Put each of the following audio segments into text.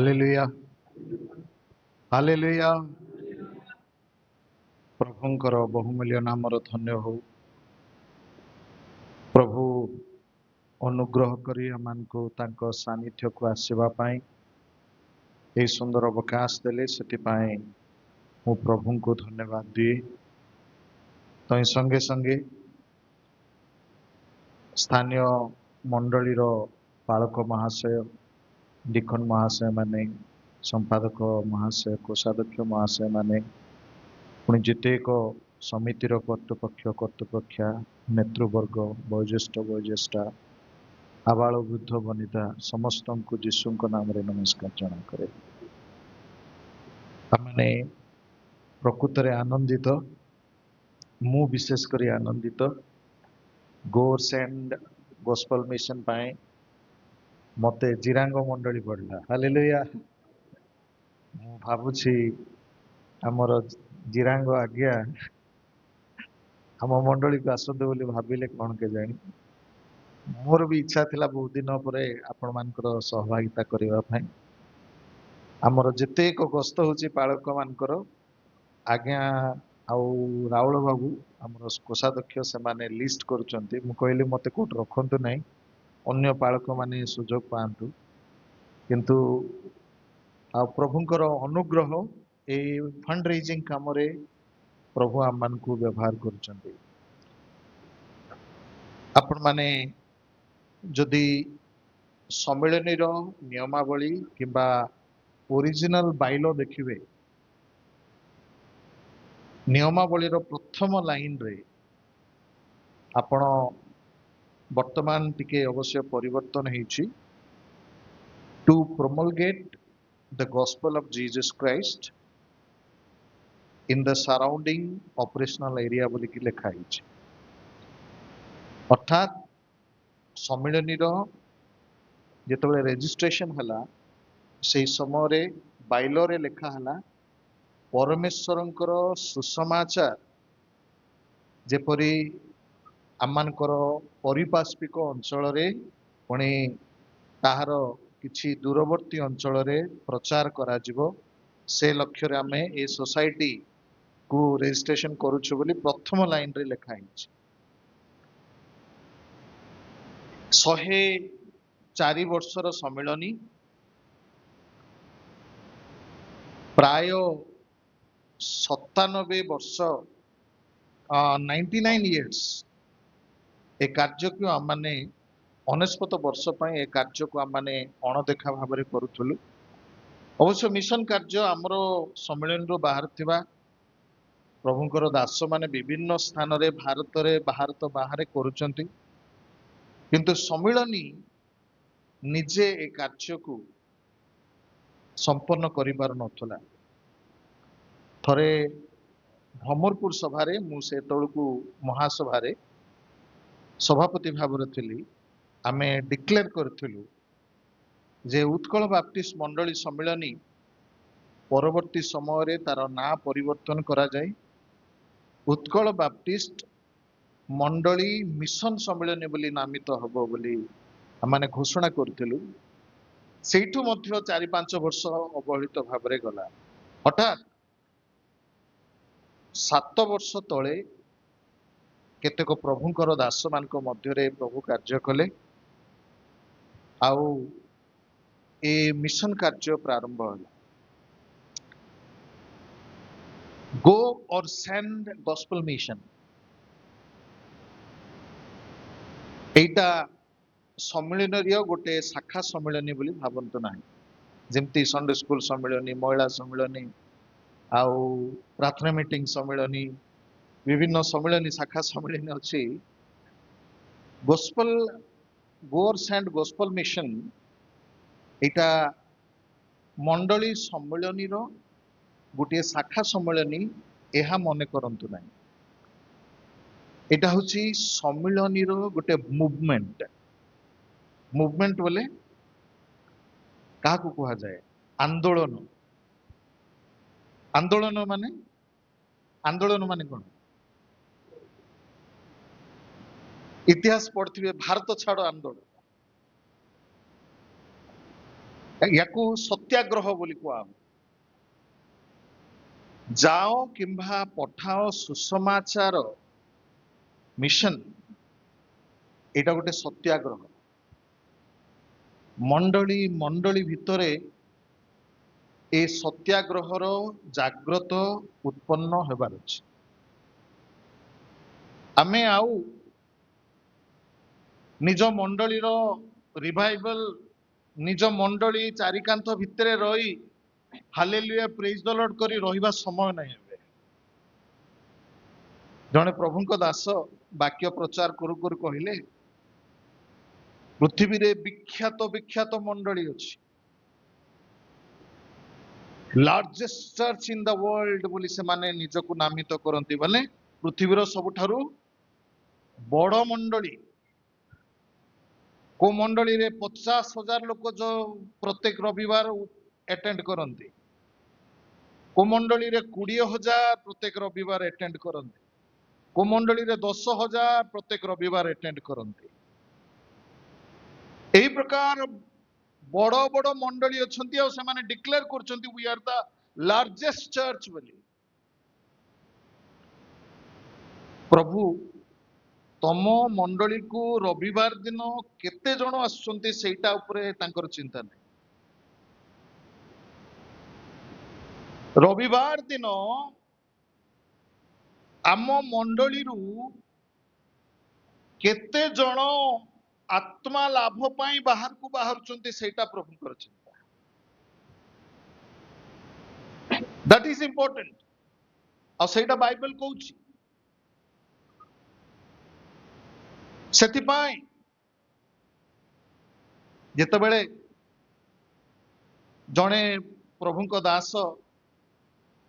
Hallelujah hallelujah. प्रभुंकर बहुमूल्य नामर धन्य हो। प्रभु अनुग्रह करी हमको तांको सानिध्य को आसीबा पाई ए सुंदर अवकाश देले सेतिपाई मु प्रभु को धन्यवाद दिए। तो संगे संगे स्थानीय मंडलीर पालक महाशय, डिकन महाशय माने, संपादक महाशय, कोषाध्यक्ष महाशय माने, पुणी जितेक समितिर कर्तृपक्ष नेतृवर्ग, वयोज्येष्ठ वयोज्येष्ठा, आबाल वृद्ध वनिता समस्त को जीशु नाम रे नमस्कार जना करे। आमने प्रकृत रे आनंदित, मु विशेष करी आनंदित गोर्स एंड गॉस्पेल मिशन पाए मते जिरांग मंडली पड़ला। हालेलुया। मु भाबुछि हमर जिरांग आज्ञा हम मंडली को आसते बोली भाविले कौन के जानी। मोर भी इच्छा थिला बहुत दिन पर आपण मानकर सहभागिता करबा भाई। हमर जतेक गस्त होची पालक मानकर आज्ञा आउ राउल बाबू हमर कोषाध्यक्ष से माने लिस्ट करूचंती। मु कहली मते कोट रखंतु नाही, अन्य पालक माने सुजोग पांतु। किंतु आ प्रभुंकर अनुग्रह ए फंड रेजिंग काम रे प्रभु आम मान को व्यवहार करूचंती। आपण माने जदि सम्मेलनी नियमावली किंबा ओरिजिनल बाइलो देखिए, नियमावली प्रथम लाइन रे आपण वर्तमान टिके अवश्य परिवर्तन होइछि। To promulgate the gospel of Jesus Christ in the surrounding operational area बोली कि लिखा है। अर्थात सम्मेलनी जिते रेजिस्ट्रेशन हला से समय रे बाइलो रे लिखा हला परमेश्वरंकर सुसमाचार जेपरी आमनकर परिपार्श्विक अंचल रे पुणी ताहार किछि दूरवर्ती अंचल रे प्रचार करा जिवो, से लक्ष्य रे आमे ए सोसाइटी को रजिस्ट्रेशन करूछु बोली प्रथम लाइन रे लिखा है। 104 वर्षर सम्मेलनी प्राय 97 वर्ष 99 इयर्स ए कार्य को आम माने 99 वर्ष पर ए कार्य को आम माने अणदेखा भाव में करूथलु। अवश्य मिशन कार्य आमर सम्मेलन रो बाहर थिबा प्रभुंकर दास माने विभिन्न स्थान रे भारत बाहर करूचंती, किंतु सम्मेलनी निजे ए कार्य को संपन्न करि पार नथला। थरे भमरपुर सभारे मु से तळकू महासभारे सभापति भाव में थी। आमे डिक्लेयर करथिलु जे उत्कल बाप्टिस्ट मंडली सम्मेलनी परवर्ती समय रे तार ना परिवर्तन करा जाय, उत्कल बाप्टिस्ट मंडली मिशन सम्मेलनी बोली नामित हबो बोली आमाने घोषणा करथिलु। सेठु मध्य 4-5 वर्ष अवहेलित भाव में गला। हठात 7 वर्ष तले केतेक प्रभुंकर दास मान मध्य प्रभु कार्य कले आउ ए मिशन कार्य प्रारंभ होला। गो और सेंड गॉस्पेल मिशन एटा सम्मेलन गोटे शाखा सम्मेलनी बोली भावंतु ना। जमती संडे स्कूल सम्मेलनी, महिला सम्मेलनी आउ प्रार्थना मीटिंग सम्मेलनी, विभिन्न सम्मेलनी शाखा सम्मेलनी अच्छी। Gospel gorge and gospel mission एटा मंडली सम्मेलनी गोटे शाखा सम्मेलनी यह मन करंतु ना। एटा होची सम्मेलनी गोटे मूवमेंट। मूवमेंट बोले काहाकू कहा जाए आंदोलन। आंदोलन माने कौन? इतिहास पढ़ते भारत छाड़ आंदोलन। याकू सत्याग्रह बोली कुआ जाओ किंबा पठाओ सुसमाचार मिशन एटा गोटे सत्याग्रह मंडली मंडली भितरे ए सत्याग्रहर जाग्रत उत्पन्न हेबार अछि आमे आउ निज मंडलीर रिवाइवल निज मंडली चारिकांत भितरे रही हालेलुया प्रेज द लॉर्ड करी रहिबा समय नहीं हेबे जने प्रभुଙ୍କ दास वाक्य प्रचार करू करू कहिले पृथ्वी रे विख्यात विख्यात मंडली अछि largest church in the world बोली से माने निजको नामित करंती बने पृथ्वी रो सबठारु बड़ मंडली को मंडली रे 50,000 लोक जो प्रत्येक रविवार अटेंड करंती को मंडली रे 20,000 प्रत्येक रविवार अटेंड करंती को मंडली रे 10,000 प्रत्येक रविवार अटेंड करंती एही प्रकार बड़ बड़ मंडली अछंती और से माने डिक्लेयर करछंती we are the largest church बोली प्रभु तम मंडली को रविवार दिन केते जण आसुचंती सेटा उपरे तांकर चिंता नहीं रविवार दिन आम मंडली रु केते जण आत्मा लाभ पाई बाहर को बाहरुचंती सेटा प्रभुकर चिंता दैट इज इंपोर्टेंट और सेटा बाइबल कहूची सेतिपाई जेतेबेले जणे प्रभुଙ୍କ दास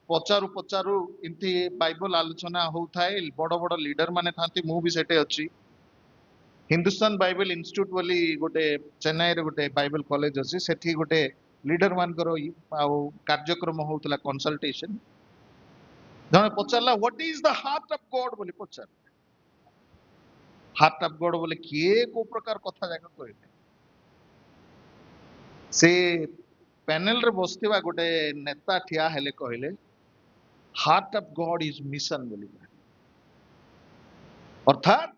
पचारू पचारू इनती बाइबल आलोचना होउथाय बड़ बड़ लीडर माने थांती मु भी सेटे अछि हिंदुस्तान बाइबल इंस्टीट्यूट बोली गोटे चेन्नई रे गोटे बाइबल कॉलेज अछि सेठी गोटे लीडर मानकर आउ कार्यक्रम होउतला कंसल्टेशन जणे पचारला what is the heart of God बोली पचार हार्ट ऑफ गॉड बोले किए को प्रकार कथा जाक कहले से पैनल रे बसथिबा गोटे नेता ठिया हेले कहले heart of God is mission बोली अर्थात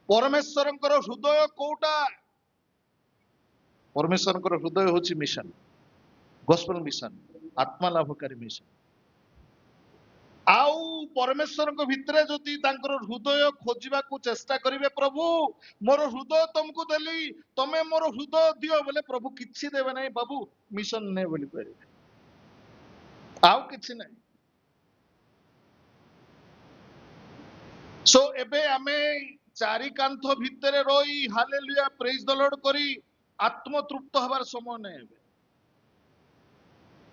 परमेश्वरंकर हृदय कोटा परमेश्वरंकर हृदय होची मिशन गॉस्पेल मिशन आत्मा लाभकारी मिशन आउ परमेश्वर भितरे जदि तांकर हृदय खोजिबा को चेष्टा करिवे प्रभु मोर हृदय तुमको देली तमे मोर हृदय दियो बोले प्रभु किछि देबे नहीं बाबू मिशन ने बोली परिबे आउ किछि नहीं सो एबे आमे चारि कांथ भितरे रही हालेलुया प्रेज द लॉर्ड करी आत्म तृप्त हबार समय नहीं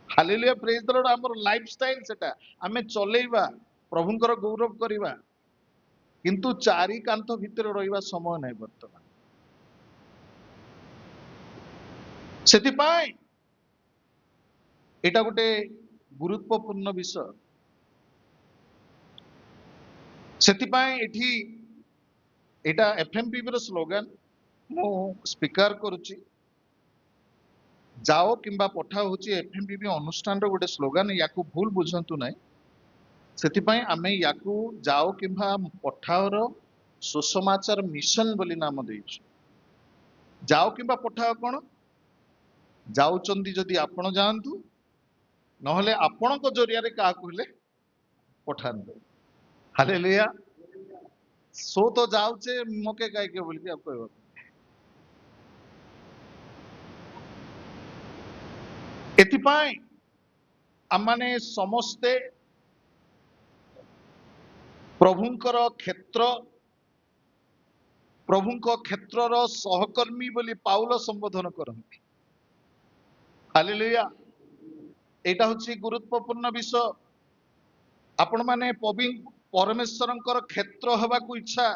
हालेलुया प्रेज द लॉर्ड हमर लाइफस्टाइल सेटा आमे चलेइबा प्रभुंकर गौरव करिबा किंतु चारि कांथ भितरे रहिबा समय नहीं वर्तमान सेति पाई एटा गोटे गुरुत्वपूर्ण विषय सेति पाई एठी एटा एफएमपीबी रो स्लोगन मु स्पीकर करूची जाओ किंबा पठाओ होची एफएमपीबी अनुष्ठान रो गोटे स्लोगन याकू भूल बुझंतु नाही सेति पाई आमे याकू जाओ किंबा पठाओ रो सुसमाचार मिशन बोली नाम देइछु जाओ किंबा पठाओ कोन जाउचंदी जदि आपण जानतु नहले आपण को जरिया रे का कहले पठानतो हालेलुया सो तो जाउचे मके काई के बोल के आप कहबो एथिपाई आमाने समस्ते प्रभुंकर क्षेत्र प्रभुंक क्षेत्रर सहकर्मी बोली पाउल संबोधन करंती हालेलुया एटा होची गुरुत्वपूर्ण विषय आपण माने परमेश्वरंकर क्षेत्र हवा को इच्छा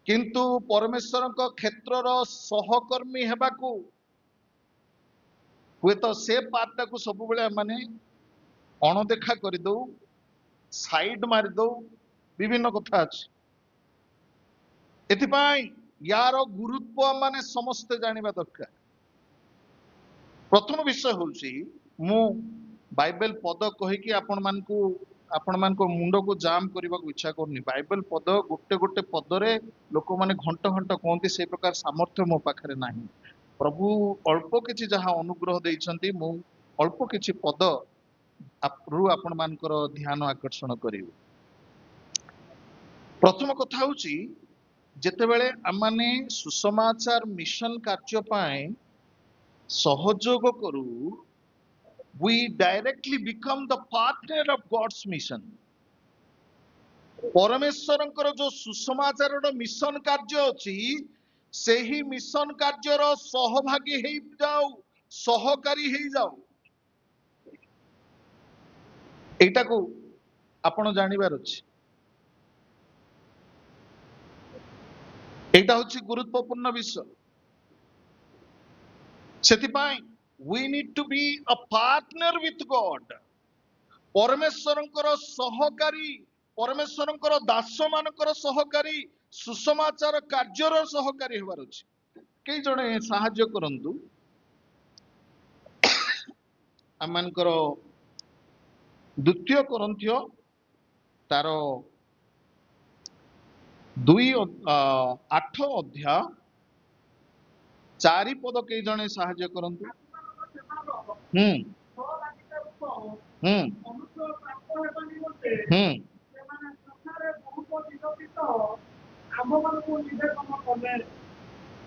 किंतु परमेश्वरंक क्षेत्रर सहकर्मी हेबा को हुए तो से पार्टा को सब बेले माने अणदेखा कर दो साइड मार दो विभिन्न कथा अछि एथिपाई यार गुरुत्व माने समस्त जानिबा दरकार प्रथम विषय होउची मु बाइबल पद कहिकी आपण मानको मुंड को जाम करबा को इच्छा करनी। बाइबल पद गोटे गोटे पदरे लोक माने घंट घंट कहते से प्रकार सामर्थ्य मो पाखरे नाही। प्रभु अल्प किछि जहा अनुग्रह देइछंती मु अल्प किछि पद आपण मानकर ध्यान आकर्षण करिवे। प्रथम कथा होउची जेतेबेले आमाने सुसमाचार मिशन कार्य पाए सहयोग करू, we directly become the partner of God's mission। परमेश्वरंकर जो सुसमाचार मिशन कार्य अछि सेही मिशन कार्यर सहभागी हेई जाऊ, सहकारी हेई जाऊ। एटा को आपण जानिबार अछि। एटा होछि गुरुत्वपूर्ण विषय। सेतिपाई we need to be a partner with God। परमेश्वरंकर सहकारी, परमेश्वरंकर दास मानकर सहकारी, सुसमाचार कार्यर सहकारी हेबार अछि। कई जणे साहाय्य करंतु आमानकर द्वितीय कोरिन्थियो तार 8 अध्याय 4 पद कई जणे साहाय्य करंतु।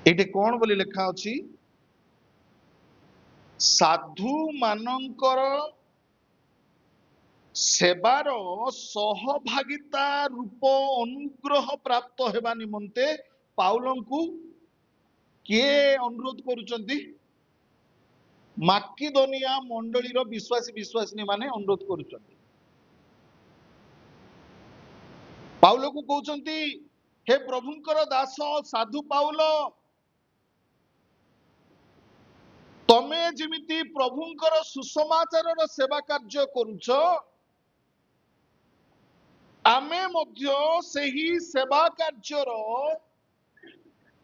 एटे कौन बोली लिखा अछि? साधु मानकर सेवार सहभागिता रूप अनुग्रह प्राप्त हेबा निमंते पाउलंकु किए अनुरोध करूचंती? माकिदोनिया मंडलीर विश्वासी विश्वासिनी माने अनुरोध करूचंती। पाउल को कहउचंती हे प्रभुंकर दास साधु पाउल, तमे जिमिति प्रभुंकर सुसमाचारर सेवा कार्य करूछ, आमे मध्य सेही सेवा कार्यर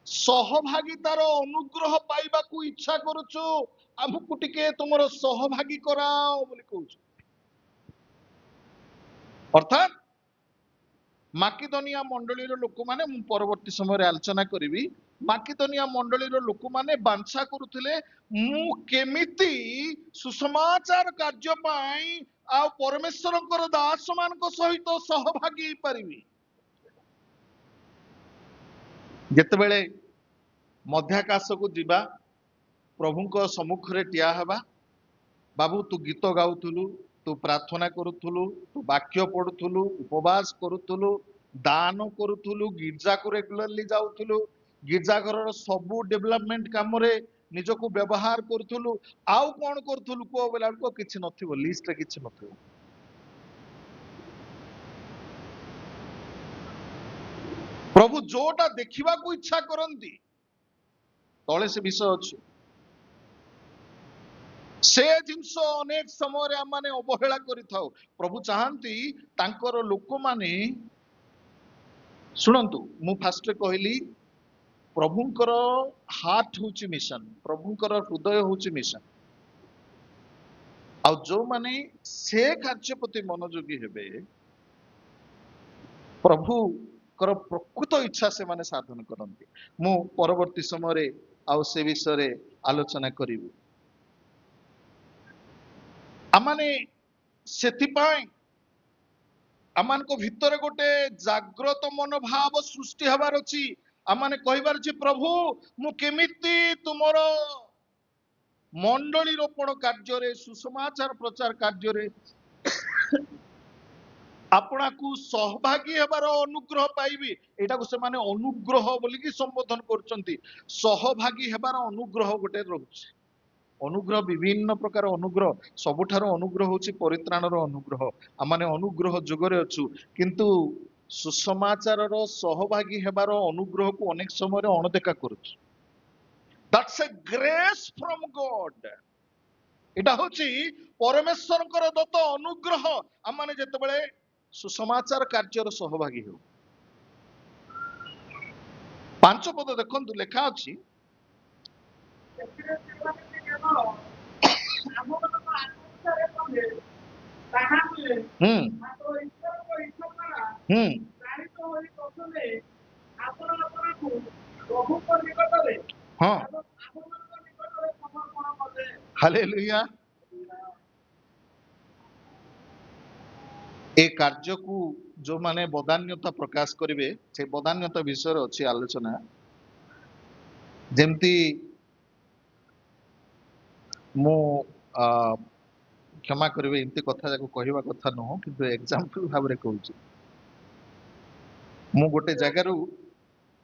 सहभागितार अनुग्रह पाइबाकू इच्छा करूछु। आमको टिके तुमर सहभागी कराओ बोली कहउछ। अर्थात माकिदोनिया मंडलीर लोक माने मु परवर्ती समय आलोचना करिवि। माकिदोनिया मंडलीर लोक माने बांछा करुथिले मु केमिति सुसमाचार कार्य पाई आ परमेश्वरंकर दास मानक सहित सहभागी हेई परिवि। जेतेबेले मध्याकाश को जिबा, प्रभुंक सम्मुखरे टिया हेबा, बाबू तू गीत गाउथुलु, तू प्रार्थना करुथुलु, तू वाक्य पढ़ुथुलु, उपवास करुथुलु, दान करुथुलु, गिरजा को रेगुलरली जाउथुलु, गिरजा घर सबु डेवलपमेंट काम रे निजको व्यवहार करुथुलु, आउ कोन करुथुलु को बेला को किछि नथिबो, लिस्ट रे किछि नथिबो। प्रभु जोटा देखिबा को इच्छा करंती तळे से विषय अछि। से जिंस अनेक समय आमाने अवहेला करिथाउ। प्रभु चाहंती तांकर लोक माने सुनंतु। मु फास्ट कहली प्रभुंकर हार्ट होची मिशन, प्रभुंकर हृदय होची मिशन। आ जो माने से कार्य प्रति मनोयोगी हेबे प्रभु कर प्रकृत इच्छा से माने साधन करंती। मु परवर्ती समय आउ से विषय आलोचना करिवि। आमाने सेतिपाई आमान को भितर गोटे जाग्रत मनोभाव सृष्टि हबार अछि। आमाने कहिबार अछि प्रभु मु केमिति तुमरो मंडली रोपण कार्य रे, सुसमाचार प्रचार कार्य रे आपना को सहभागी हेबार अनुग्रह पाइबी। एटा को से माने अनुग्रह बोली कि संबोधन करचंती। सहभागी हेबार अनुग्रह गोटे रहउछि। अनुग्रह विभिन्न प्रकार अनुग्रह, सबुठार अनुग्रह होछि परित्राणर अनुग्रह। आमाने अनुग्रह जुगरे अछु, किंतु सुसमाचारर सहभागी हेबार अनुग्रह को अनेक समय रे अणदेखा करूछु। That's a grace from God. एटा होछि परमेश्वरकर दत्त अनुग्रह। आमाने जेतेबेले सुसमाचार कार्यर सहभागी हो। 5 पद देखंतु लेखा अछि ହୁଁ ହୁଁ ହଁ ହାଲେଲୁୟା। ଏ କାର୍ଯ୍ୟକୁ ଯୋଉମାନେ ବଦାନ୍ୟତା ପ୍ରକାଶ କରିବେ ସେ ବଦାନ୍ୟତା ବିଷୟରେ ଅଛି ଆଲୋଚନା। ଯେମିତି ମୁଁ କ୍ଷମା କରିବେ ଏମିତି କଥା ଯାକୁ କହିବା କଥା ନୁହଁ, କିନ୍ତୁ ଏକ୍ସାମ୍ପଲ ଭାବରେ କହୁଛି। ମୁଁ ଗୋଟେ ଜାଗାରୁ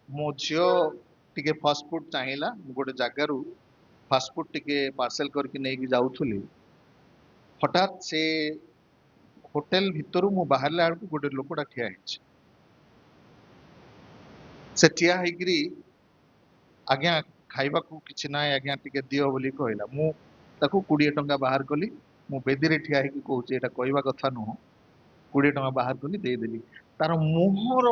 ମୋ ଝିଅ ଟିକେ ଫାଷ୍ଟଫୁଡ ଚାହିଁଲା, ମୁଁ ଗୋଟେ ଜାଗାରୁ ଫାଷ୍ଟଫୁଡ ଟିକେ ପାର୍ସେଲ କରିକି ନେଇକି ଯାଉଥିଲି। ହଠାତ୍ ସେ ହୋଟେଲ ଭିତରୁ ମୁଁ ବାହାରିଲା ବେଳକୁ ଗୋଟେ ଲୋକଟା ଠିଆ ହେଇଛି। ସେ ଠିଆ ହେଇକିରି ଆଜ୍ଞା ଖାଇବାକୁ କିଛି ନାହିଁ ଆଜ୍ଞା ଟିକେ ଦିଅ ବୋଲି କହିଲା। ମୁଁ ତାକୁ 20 ଟଙ୍କା ବାହାର କଲି। ମୁଁ ବେଦିରେ ଠିଆ ହେଇକି କହୁଛି, ଏଇଟା କହିବା କଥା ନୁହଁ। 20 ଟଙ୍କା ବାହାର କଲି ଦେଇଦେଲି। ତାର ମୁହଁର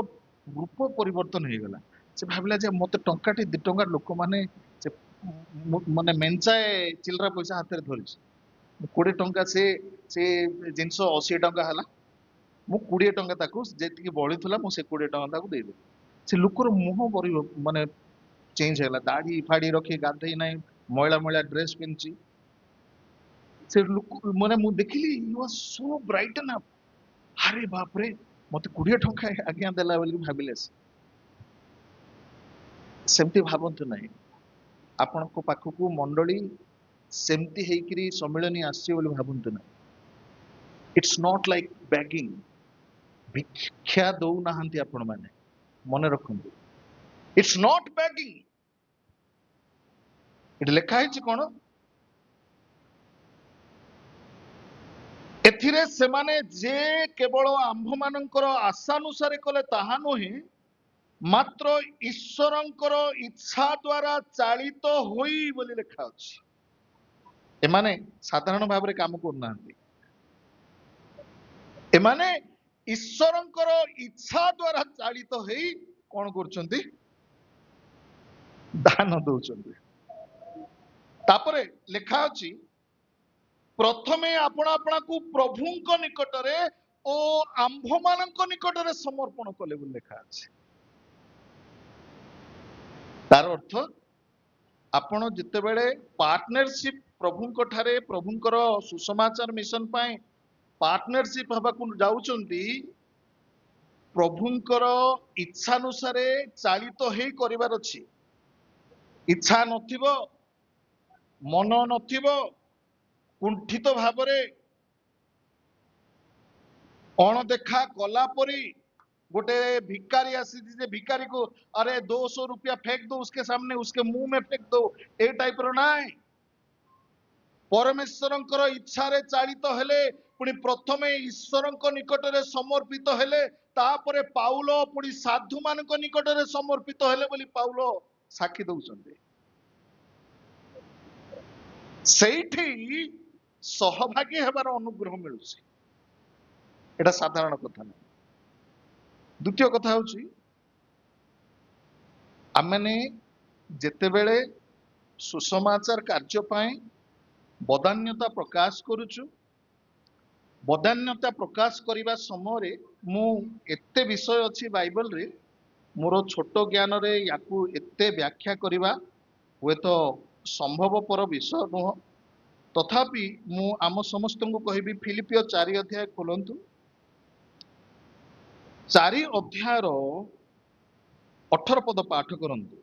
ରୂପ ପରିବର୍ତ୍ତନ ହେଇଗଲା। ସେ ଭାବିଲା ଯେ ମତେ ଟଙ୍କାଟି 2 ଟଙ୍କା ଲୋକମାନେ ସେ ମାନେ ମେଞ୍ଚାଏ ଚିଲ୍ଲରା ପଇସା ହାତରେ ଧରିଛି। 20 ଟଙ୍କା ସେ ସେ ଜିନିଷ 80 ଟଙ୍କା ହେଲା। ମୁଁ 20 ଟଙ୍କା ତାକୁ ଯେତିକି ବଳିଥିଲା ମୁଁ ସେ 20 ଟଙ୍କା ତାକୁ ଦେଇଦେଲି। ସେ ଲୋକର ମୁହଁ ମାନେ ଚେଞ୍ଜ ହେଲା। ଦାଢି ଫାଡି ରଖି ଗାଧେଇ ନାହିଁ, ମଇଳା ମଇଳା ଡ୍ରେସ ପିନ୍ଧିଛି। ସେ ଲୋକ ମାନେ ମୁଁ ଦେଖିଲି ୟୁ ଆର୍ ସୋ ବ୍ରାଇଟନ୍ ଅପ୍। ଆରେ ବାପରେ ମତେ 20 ଟଙ୍କା ଆଜ୍ଞା ଦେଲା ବୋଲି ଭାବିଲେ। ସେମିତି ଭାବନ୍ତୁ ନାହିଁ ଆପଣଙ୍କ ପାଖକୁ ମଣ୍ଡଳୀ ସେମିତି ହେଇକିରି ସମ୍ମିଳନୀ ଆସିଛି ବୋଲି ଭାବନ୍ତୁ ନାହିଁ। It's not like begging. ଭିକ୍ଷା ଦଉନାହାନ୍ତି ଆପଣ ମାନେ, ମନେ ରଖନ୍ତୁ। It's not begging. ଏଠି ଲେଖା ହେଇଛି କଣ? ଏଥିରେ ସେମାନେ ଯେ କେବଳ ଆମ୍ଭମାନଙ୍କର ଆଶାନୁସାରେ କଲେ ତାହା ନୁହେଁ, ମାତ୍ର ଈଶ୍ୱରଙ୍କର ଇଚ୍ଛା ଦ୍ୱାରା ଚାଳିତ ହୋଇ ବୋଲି ଲେଖା ଅଛି। ଏମାନେ ସାଧାରଣ ଭାବରେ କାମ କରୁନାହାନ୍ତି। ଏମାନେ ଈଶ୍ୱରଙ୍କର ଇଚ୍ଛା ଦ୍ୱାରା ଚାଳିତ ହେଇ କଣ କରୁଛନ୍ତି? ଦାନ ଦଉଛନ୍ତି। ତାପରେ ଲେଖା ଅଛି, ପ୍ରଥମେ ଆପଣ ଆପଣଙ୍କୁ ପ୍ରଭୁଙ୍କ ନିକଟରେ ଓ ଆମ୍ଭମାନଙ୍କ ନିକଟରେ ସମର୍ପଣ କଲେ ବୋଲି ଲେଖା ଅଛି। ତାର ଅର୍ଥ ଆପଣ ଯେତେବେଳେ ପାର୍ଟନରସିପ ପ୍ରଭୁଙ୍କ ଠାରେ ପ୍ରଭୁଙ୍କର ସୁସମାଚାର ମିଶନ ପାଇଁ ପାର୍ଟନରସିପ ହେବାକୁ ଯାଉଛନ୍ତି, ପ୍ରଭୁଙ୍କର ଇଚ୍ଛାନୁସାରେ ଚାଳିତ ହେଇ କରିବାର ଅଛି। ଇଚ୍ଛା ନଥିବ, ମନ ନଥିବ, କୁଣ୍ଠିତ ଭାବରେ ଅଣଦେଖା କଲା ପରି गोटे भिकारी आसी जे भिकारी को अरे 200 रुपया फेंक दो उसके सामने, उसके मुंह में फेंक दो, ए टाइप रो नाय। परमेश्वरंकर इच्छा रे चालित हेले पुणी प्रथमे ईश्वरंक निकटरे समर्पित हेले, तापरे पाउलो पुणी साधु मानक निकटरे समर्पित हेले बोली पाउलो साक्षी दउछन्ते। ସେଇଠି सहभागी हेबार अनुग्रह मिलुଛି। एटा साधारण कथा नहीं। द्वितीय कथा होची, आमने जेतेबेले सुसमाचार कार्य पाए बदान्यता प्रकाश करुचु, बदान्यता प्रकाश करिबा समय मु एते विषय अछि बाइबल रे, मोर छोट ज्ञान रे याकू एते व्याख्या करिबा हुए तो संभवपर विषय नुह। तथापि मु आम समस्त को कहबी फिलिपियो 4 अध्याय खोलंतु। 4 अध्याय 18 पद पाठ करंतु।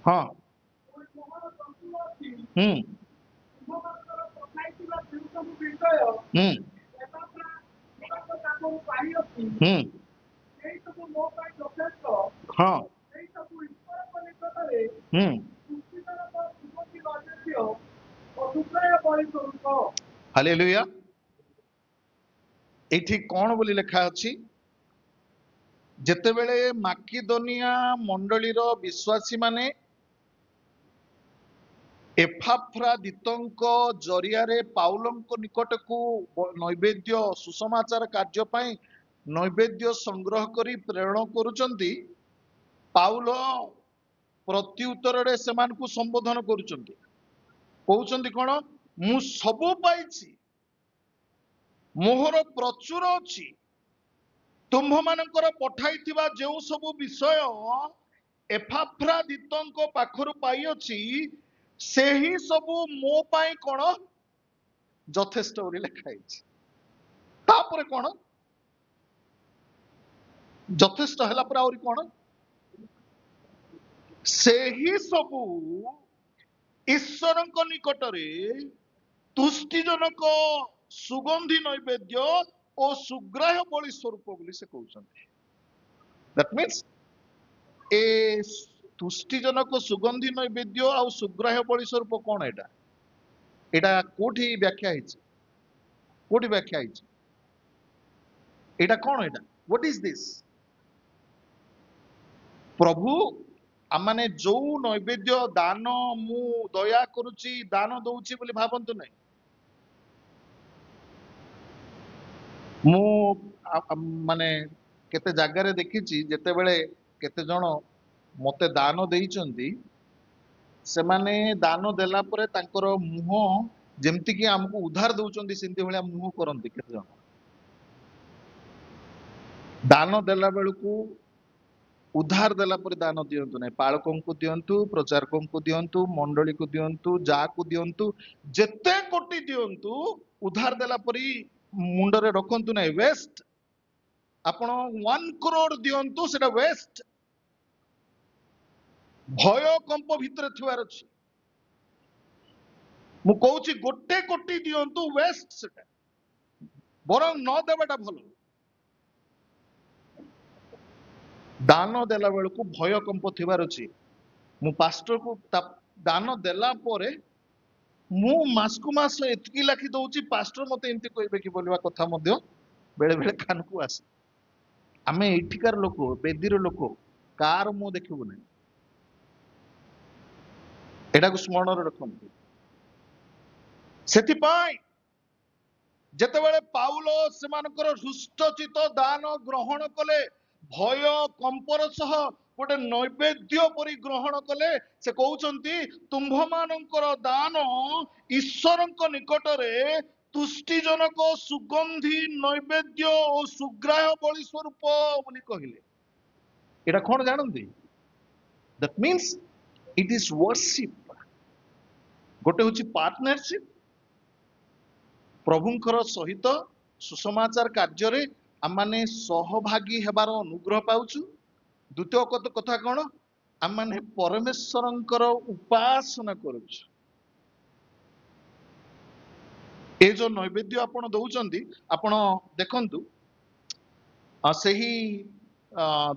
हाँ हाँ हालेलुया। एठी कौन बोली लिखा अछि, जेतेबेले माकिदोनिया मंडलीर विश्वासी माने एपाफ्रादितंक जरियारे पाउलंक निकटकू नैवेद्य सुसमाचार कार्य पाई नैवेद्य संग्रह करी प्रेरण करुचंती। पाउल प्रत्युत्तर रे सेमान को संबोधन करुचंती, कहउचंती कोन, ମୁଁ ସବୁ ପାଇଛି, ମୋହର ପ୍ରଚୁର ଅଛି। ତୁମ୍ଭମାନଙ୍କର ପଠାଇଥିବା ଯେଉଁ ସବୁ ବିଷୟ ଏପାଫ୍ରାଦିତଙ୍କ ପାଖରୁ ପାଇଅଛି, ସେହି ସବୁ ମୋ ପାଇଁ କଣ ଯଥେଷ୍ଟ ବୋଲି ଲେଖା ହେଇଛି। ତାପରେ କଣ ଯଥେଷ୍ଟ ହେଲା ପରେ ଆହୁରି କଣ, ସେହି ସବୁ ଈଶ୍ୱରଙ୍କ ନିକଟରେ ତୁଷ୍ଟିଜନକ ସୁଗନ୍ଧି ନୈବେଦ୍ୟ ଓ ସୁଗ୍ରାହ୍ୟ ବଳି ସ୍ୱରୂପ ବୋଲି ସେ କହୁଛନ୍ତି। That means ଏ ତୁଷ୍ଟିଜନକ ସୁଗନ୍ଧି ନୈବେଦ୍ୟ ଆଉ ସୁଗ୍ରାହ୍ୟ ବଳି ସ୍ୱରୂପ କଣ, ଏଇଟା କୋଉଠି ବ୍ୟାଖ୍ୟା ହେଇଛି, କୋଉଠି ବ୍ୟାଖ୍ୟା ହେଇଛି, ଏଇଟା କଣ, ଏଇଟା what is this? ପ୍ରଭୁ ଆମମାନେ ଯୋଉ ନୈବେଦ୍ୟ ଦାନ ମୁଁ ଦୟା କରୁଛି, ଦାନ ଦଉଛି ବୋଲି ଭାବନ୍ତୁ ନାହିଁ। ମୁଁ ମାନେ କେତେ ଜାଗାରେ ଦେଖିଛି, ଯେତେବେଳେ କେତେ ଜଣ ମତେ ଦାନ ଦେଇଛନ୍ତି, ସେମାନେ ଦାନ ଦେଲା ପରେ ତାଙ୍କର ମୁହଁ ଯେମିତିକି ଆମକୁ ଉଦ୍ଧାର ଦଉଛନ୍ତି ସେମିତି ଭଳିଆ ମୁହଁ କରନ୍ତି। କେତେ ଜଣ ଦାନ ଦେଲା ବେଳକୁ ଉଦ୍ଧାର ଦେଲା ପରେ ଦାନ ଦିଅନ୍ତୁ ନାହିଁ। ପାଳକଙ୍କୁ ଦିଅନ୍ତୁ, ପ୍ରଚାରକଙ୍କୁ ଦିଅନ୍ତୁ, ମଣ୍ଡଳୀକୁ ଦିଅନ୍ତୁ, ଯାହାକୁ ଦିଅନ୍ତୁ, ଯେତେ କୋଟି ଦିଅନ୍ତୁ, ଉଦ୍ଧାର ଦେଲା ପରେ ମୁଣ୍ଡରେ ରଖନ୍ତୁ ନାହିଁ ୱେଷ୍ଟ। ଆପଣ 1 crore ଦିଅନ୍ତୁ, ସେଟା ୱେଷ୍ଟ। ଭୟ କମ୍ପ ଭିତରେ ଥିବାର ଅଛି। ମୁଁ କହୁଛି 1 କୋଟି ଦିଅନ୍ତୁ, ୱେଷ୍ଟ ସେଟା, ବରଂ ନ ଦେବାଟା ଭଲ। ଦାନ ଦେଲା ବେଳକୁ ଭୟ କମ୍ପ ଥିବାର ଅଛି। ମୁଁ ପାଷ୍ଟରକୁ ଦାନ ଦେଲା ପରେ ମୁଁ ମାସକୁ ମାସ ଏତିକି ଲେଖି ଦଉଛି, ପାଷ୍ଟର ମତେ ଏମିତି କହିବେ କି ବୋଲିବା କଥା ମଧ୍ୟ ବେଳେ ବେଳେ କାନକୁ ଆସେ। ଆମେ ଏଠିକାର ଲୋକ, ବେଦୀର ଲୋକ, କାର ମୁଁ ଦେଖିବୁ ନାହିଁ, ଏଟାକୁ ସ୍ମରଣରେ ରଖନ୍ତୁ। ସେଥିପାଇଁ ଯେତେବେଳେ ପାଉଲ ସେମାନଙ୍କର ହୃଷ୍ଟଚିତ ଦାନ ଗ୍ରହଣ କଲେ, ଭୟ କମ୍ପର ସହ ଗୋଟେ ନୈବେଦ୍ୟ ପରି ଗ୍ରହଣ କଲେ, ସେ କହୁଛନ୍ତି ତୁମ୍ଭମାନଙ୍କର ଦାନ ଈଶ୍ୱରଙ୍କ ନିକଟରେ ତୁଷ୍ଟିଜନକ ସୁଗନ୍ଧି ନୈବେଦ୍ୟ ଓ ସୁଗ୍ରାହ୍ୟ ବଳି ସ୍ୱରୂପ ବୋଲି କହିଲେ। ଏଟା କଣ ଜାଣନ୍ତି? That means it is worship. ଗୋଟେ ହଉଛି ପାର୍ଟନରସିପ, ପ୍ରଭୁଙ୍କର ସହିତ ସୁସମାଚାର କାର୍ଯ୍ୟରେ ଆମମାନେ ସହଭାଗୀ ହେବାର ଅନୁଗ୍ରହ ପାଉଛୁ। ଦ୍ୱିତୀୟ କଥା କଣ, ଆମମାନେ ପରମେଶ୍ୱରଙ୍କର ଉପାସନା କରୁଛୁ। ଏ ଯୋଉ ନୈବେଦ୍ୟ ଆପଣ ଦଉଛନ୍ତି, ଆପଣ ଦେଖନ୍ତୁ ସେହି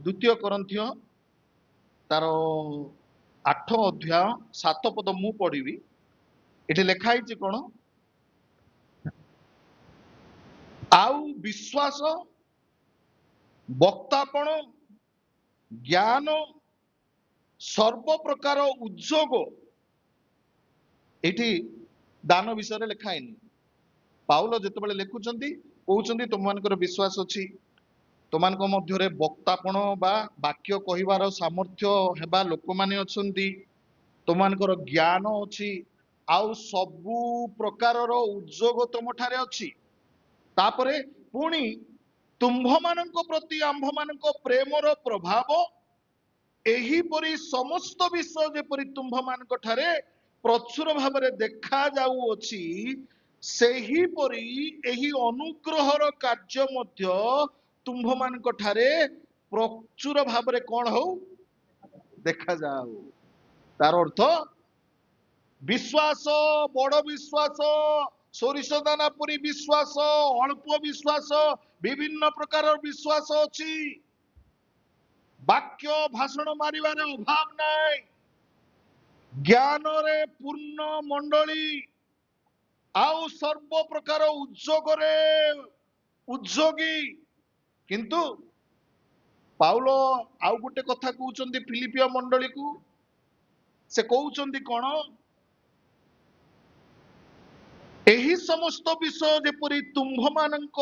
2 Corinthians ତାର 8 ଅଧ୍ୟାୟ 7 ପଦ ମୁଁ ପଢିବି। ଏଠି ଲେଖା ହେଇଛି କଣ, ଆଉ ବିଶ୍ୱାସ, ବକ୍ତାପଣ, ଜ୍ଞାନ, ସର୍ବ ପ୍ରକାର ଉଦ୍ଯୋଗ। ଏଠି ଦାନ ବିଷୟରେ ଲେଖା ହେଇନି। ପାଉଲ ଯେତେବେଳେ ଲେଖୁଛନ୍ତି, କହୁଛନ୍ତି ତୁମମାନଙ୍କର ବିଶ୍ୱାସ ଅଛି, ତୁମମାନଙ୍କ ମଧ୍ୟରେ ବକ୍ତାପଣ ବା ବାକ୍ୟ କହିବାର ସାମର୍ଥ୍ୟ ହେବା ଲୋକମାନେ ଅଛନ୍ତି, ତୁମମାନଙ୍କର ଜ୍ଞାନ ଅଛି, ଆଉ ସବୁ ପ୍ରକାରର ଉଦ୍ଯୋଗ ତୁମଠାରେ ଅଛି। ତାପରେ ପୁଣି ତୁମ୍ଭମାନଙ୍କ ପ୍ରତି ଆମ୍ଭମାନଙ୍କ ପ୍ରେମର ପ୍ରଭାବ, ଏହିପରି ସମସ୍ତ ବିଷୟ ଯେପରି ତୁମ୍ଭମାନଙ୍କ ଠାରେ ପ୍ରଚୁର ଭାବରେ ଦେଖା ଯାଉଅଛି, ସେହିପରି ଏହି ଅନୁଗ୍ରହର କାର୍ଯ୍ୟ ମଧ୍ୟ ତୁମ୍ଭମାନଙ୍କ ଠାରେ ପ୍ରଚୁର ଭାବରେ କଣ ହଉ, ଦେଖାଯାଉ। ତାର ଅର୍ଥ ବିଶ୍ୱାସ, ବଡ ବିଶ୍ୱାସ, ସୋରିଷ ଦାନା ପରି ବିଶ୍ୱାସ, ଅଳ୍ପ ବିଶ୍ୱାସ, ବିଭିନ୍ନ ପ୍ରକାର ବିଶ୍ୱାସ ଅଛି। ବାକ୍ୟ ଭାଷଣ ମାରିବାରେ ଅଭାବ ନାହିଁ, ଜ୍ଞାନରେ ପୂର୍ଣ୍ଣ ମଣ୍ଡଳୀ, ଆଉ ସର୍ବ ପ୍ରକାର ଉଦ୍ଯୋଗରେ ଉଦ୍ଯୋଗୀ। କିନ୍ତୁ ପାଉଲ ଆଉ ଗୋଟେ କଥା କହୁଛନ୍ତି ଫିଲିପିୟ ମଣ୍ଡଳୀକୁ। ସେ କହୁଛନ୍ତି କଣ, ଏହି ସମସ୍ତ ବିଷୟ ଯେପରି ତୁମ୍ଭମାନଙ୍କ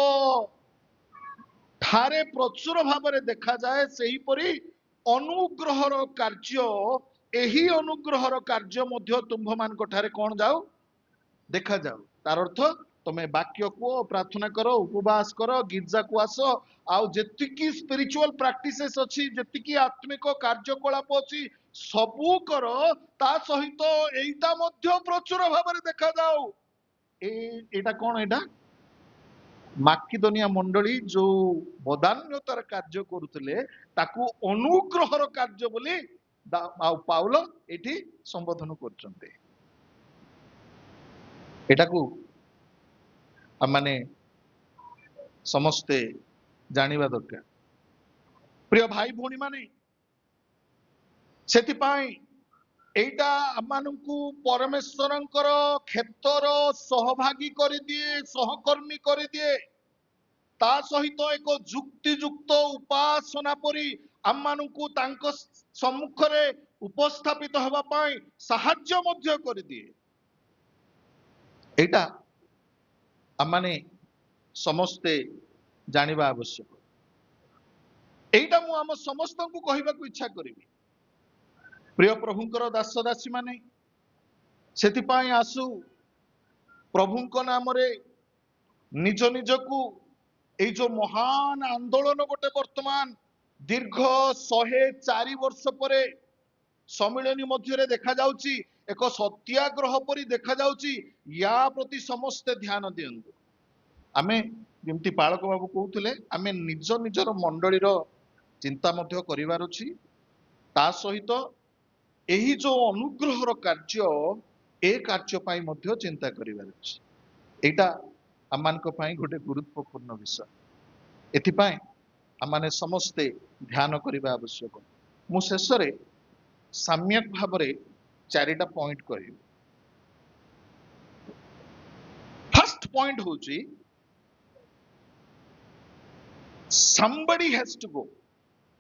ଠାରେ ପ୍ରଚୁର ଭାବରେ ଦେଖାଯାଏ, ସେହିପରି ଅନୁଗ୍ରହର କାର୍ଯ୍ୟ, ଏହି ଅନୁଗ୍ରହର କାର୍ଯ୍ୟ ମଧ୍ୟ ତୁମ୍ଭମାନଙ୍କ ଠାରେ କଣ ଯାଉ, देखा जाओ तार अर्थ तमे वाक्य को प्रार्थना करो उपवास करो गिर्जा को आस आउ जेतिकी स्पिरिचुअल प्रैक्टिसेस अछि जेतिकी आत्मिक कार्यकलाप अछि सबू करो ता सहित एइटा मध्य प्रचुर भाବରେ देखा जाओ एटा कोन एटा माकिदोनिया मंडली जो बदान्यतार कार्य करुले ताकू अनुग्रहर कार्य बोली पाउल एठी संबोधन करछन्ते एटाकू आमाने समस्ते जानिबा दरकार प्रिय भाई भौणी माने सेतिपाई एटा आमानकू परमेश्वरंकर क्षेत्र सहभागी करि दिए सहकर्मी करि दिए ता सहित एक जुक्तियुक्त उपासना परी आमानकू तांको सम्मुखरे उपस्थापित हवा पाई साहाय्य मध्य करि दिए एटा आमाने समस्ते जानिबा आवश्यक एटा मु आम समस्त को कहबाकू इच्छा करिबी प्रिय प्रभुंकर दास दासी माने सेतिपाई आसु प्रभुंक नाम रे निज निजकू এই जो महान आंदोलन गोटे वर्तमान दीर्घ 104 वर्ष परे सम्मिलनी मध्य देखा जाउची एक सत्याग्रह परी देखा जाउची या प्रति समस्त ध्यान दियंतु आमे जेमती पालक बाबू कहउतले आमे निज निजर मंडली रो चिंता मध्य करिवार अछि ता सहित एही जो अनुग्रहर कार्य ए कार्य पाई मध्य चिंता करिवार अछि एटा आमानक पाई गोटे गुरुत्वपूर्ण विषय एथिपाई आमाने समस्ते ध्यान करिबा आवश्यक मु शेषरे साम्यक भाबरे चारिटा पॉइंट करिबी फर्स्ट पॉइंट होची somebody has to go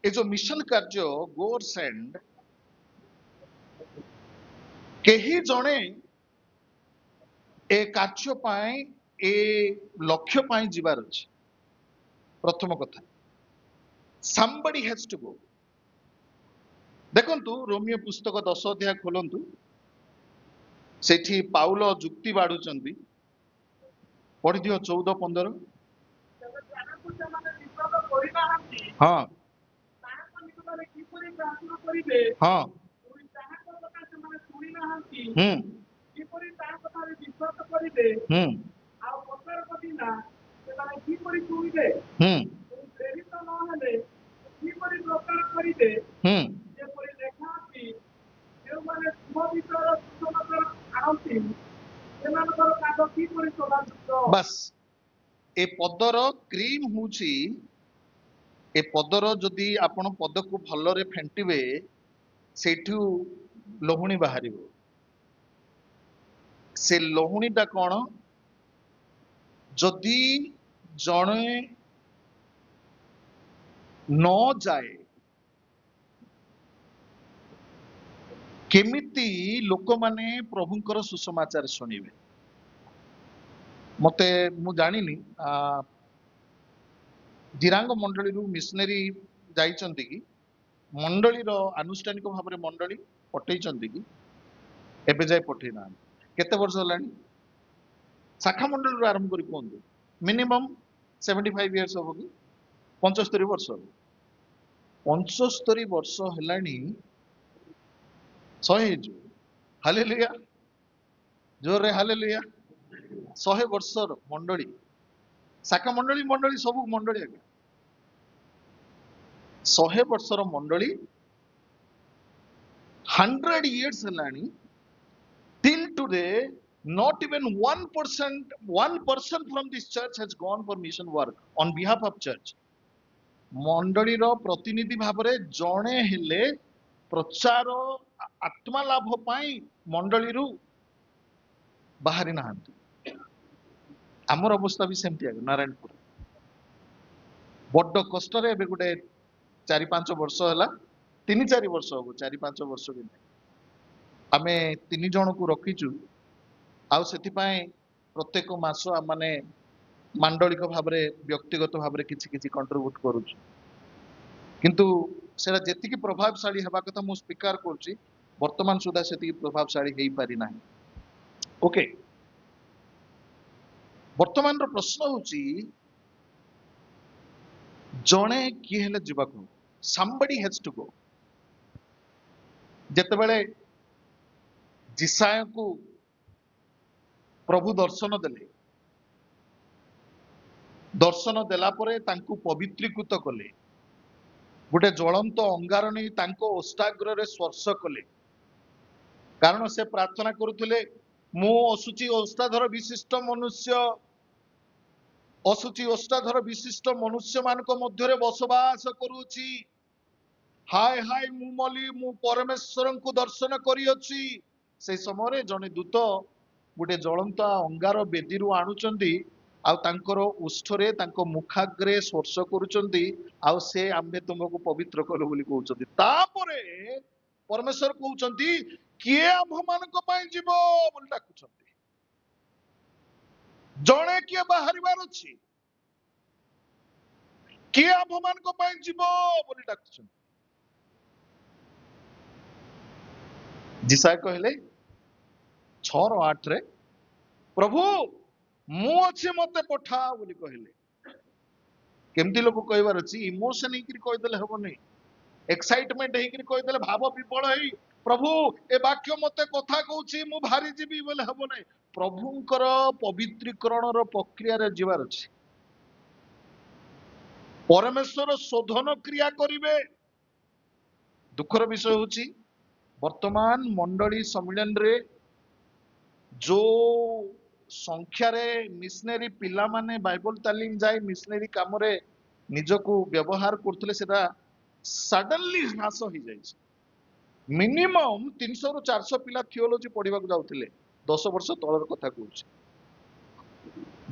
ए जो मिशन कार्य गो और सेंड केही जणे ए कार्य पाई ए लक्ष्य पाई जिबार अछि प्रथम कथा somebody has to go देखंतु रोमियो पुस्तक 10 अध्याय खोलंतु सेठी पाउल जुक्ति बाडुचंदी पढि दियो 14-15 हाँ हाँ बस ए पदर क्रीम होची ए पदर जदि आपण पद को भलरे फेंटिबे सेठू लोहुणी बाहरिबो से लोहुणीटा कौन जदि जणे न जाए केमिति लोक माने प्रभुंकर सुसमाचार शुणिबे मते मु जानिनी जिरांग मंडली रु मिशनरी जाइचंती कि मंडली रो अनुष्ठानिक भाव में मंडली पठेइचंती कि एबे जाय पठेइ ना केते वर्ष हलानी शाखा मंडल रु आरंभ करी कोंदु मिनिमम 75 इयर्स हो कि 75 वर्ष हो 75 वर्ष हलानी सहे जो हालेलुया जोर रे हालेलुया 100 वर्ष मंडली शाखा मंडली मंडली सब मंडली आगे 100 वर्षर मंडली 100 years हलानी till today not even 1% from this church has gone for mission work on behalf of church मंडली रो प्रतिनिधि भाबरे जणे हेले प्रचार आत्मा लाभ पाई मंडली रु बाहरी नाहंती आमर अवस्था भी सेमती आगे नारायणपुर बड्ड कष्ट रे एबे गुटे 4-5 वर्ष हला 3-4 वर्ष हो 4-5 वर्ष भी आमे 3 जन को रखीचु आउ सेति पाए प्रत्येक मास माने मांडलिक भाव रे व्यक्तिगत भाव रे किछि किछि कंट्रीब्यूट करूछु किंतु सेरा जेतिकी प्रभावशाली हेबा कथा मु स्वीकार करछि वर्तमान सुधा सेतिकी प्रभावशाली हेई पारि नाही ओके ବର୍ତ୍ତମାନର ପ୍ରଶ୍ନ ହେଉଛି ଜଣେ କିଏ ହେଲେ ଯିବାକୁ, somebody has to go। ଯେତେବେଳେ ଜିସାୟକୁ ପ୍ରଭୁ ଦର୍ଶନ ଦେଲେ, ଦର୍ଶନ ଦେଲା ପରେ ତାଙ୍କୁ ପବିତ୍ରୀକୃତ କଲେ, ଗୋଟେ ଜ୍ୱଳନ୍ତ ଅଙ୍ଗାର ନେଇ ତାଙ୍କ ଓଷ୍ଠାଗ୍ରରେ ସ୍ପର୍ଶ କଲେ, କାରଣ ସେ ପ୍ରାର୍ଥନା କରୁଥିଲେ ମୁଁ ଅଶୁଚି ଓଷ୍ଠାଧର ବିଶିଷ୍ଟ ମନୁଷ୍ୟ, ଅଶୁଚି ଓଷ୍ଠାଧର ବିଶିଷ୍ଟ ମନୁଷ୍ୟ ମାନଙ୍କ ମଧ୍ୟରେ ବସବାସ କରୁଅଛି। ହାୟ ହାୟ ମୁଁ ମଲି, ମୁଁ ପରମେଶ୍ୱରଙ୍କୁ ଦର୍ଶନ କରିଅଛି। ସେଇ ସମୟରେ ଜଣେ ଦୂତ ଗୋଟେ ଜ୍ୱଳନ୍ତ ଅଙ୍ଗାର ବେଦୀରୁ ଆଣୁଛନ୍ତି, ଆଉ ତାଙ୍କର ଓଷ୍ଠରେ ତାଙ୍କ ମୁଖାଗ୍ରେ ସ୍ପର୍ଶ କରୁଛନ୍ତି, ଆଉ ସେ ଆମ୍ଭେ ତୁମକୁ ପବିତ୍ର କଲୁ ବୋଲି କହୁଛନ୍ତି। ତାପରେ ପରମେଶ୍ୱର କହୁଛନ୍ତି କିଏ ଆମ୍ଭମାନଙ୍କ ପାଇଁ ଯିବ ବୋଲି ଡାକୁଛନ୍ତି। ଜଣେ କିଏ ବାହାରିବାର ଅଛି, କିଏ ଆମ୍ଭମାନଙ୍କ ପାଇଁ ଯିବ ବୋଲି ଡାକୁଛନ୍ତି। ଜିସାୟ କହିଲେ 6:8 ପ୍ରଭୁ ମୁଁ ଅଛି ମତେ ପଠା ବୋଲି କହିଲେ। କେମିତି ଲୋକ କହିବାର ଅଛି, ଇମୋସନ ହେଇକିରି କହିଦେଲେ ହବନି, ଏକ୍ସାଇଟମେଣ୍ଟ ହେଇକିରି କହିଦେଲେ, ଭାବ ବିଫଳ ହେଇ ପ୍ରଭୁ ଏ ବାକ୍ୟ ମତେ କଥା କହୁଛି ମୁଁ ଭାରି ଯିବି ବୋଲେ ହବ ନାହିଁ। ପ୍ରଭୁଙ୍କର ପବିତ୍ରୀକରଣର ପ୍ରକ୍ରିୟାରେ ଯିବାର ଅଛି। ପରମେଶ୍ୱର ଶୋଧନ କ୍ରିୟା କରିବେ। ଦୁଃଖର ବିଷୟ ହଉଛି ବର୍ତ୍ତମାନ ମଣ୍ଡଳୀ ସମ୍ମିଳନୀରେ ଯୋଉ ସଂଖ୍ୟାରେ ମିଶନାରୀ ପିଲାମାନେ ବାଇବଲ ତାଲିମ ଯାଇ ମିଶନାରୀ କାମରେ ନିଜକୁ ବ୍ୟବହାର କରୁଥିଲେ, ସେଟା ସଡନଲି ହ୍ରାସ ହେଇଯାଇଛି। ମିନିମମ୍ 300ରୁ 400 ପିଲା ଥିଓଲୋଜି ପଢିବାକୁ ଯାଉଥିଲେ, 10 ବର୍ଷ ତଳର କଥା କହୁଛି।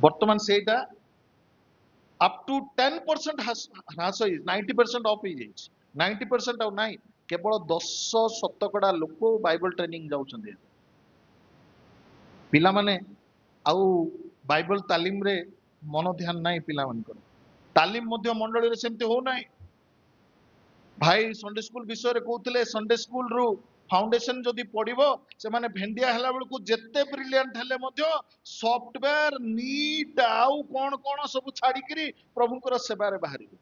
ବର୍ତ୍ତମାନ ସେଇଟା ଅପ୍ ଟୁ 10% ହ୍ରାସ ହେଇ 90% ଅଫ୍ ହେଇଯାଇଛି। 90% ଆଉ ନାହିଁ, କେବଳ 10% ଲୋକ ବାଇବଲ ଟ୍ରେନିଂ ଯାଉଛନ୍ତି। ପିଲାମାନେ ଆଉ ବାଇବଲ ତାଲିମରେ ମନ ଧ୍ୟାନ ନାହିଁ ପିଲାମାନଙ୍କର। ତାଲିମ ମଧ୍ୟ ମଣ୍ଡଳୀରେ ସେମିତି ହଉନାହିଁ। ଭାଇ ସଣ୍ଡେ ସ୍କୁଲ ବିଷୟରେ କହୁଥିଲେ, ସଣ୍ଡେ ସ୍କୁଲରୁ ଫାଉଣ୍ଡେସନ ଯଦି ପଢିବ, ସେମାନେ ଭେଣ୍ଡିଆ ହେଲା ବେଳକୁ ଯେତେ ବ୍ରିଲିଆଣ୍ଟ ହେଲେ ମଧ୍ୟ ସଫ୍ଟୱେର ନିଟ୍ ଆଉ କଣ କଣ ସବୁ ଛାଡିକିରି ପ୍ରଭୁଙ୍କର ସେବାରେ ବାହାରିବେ।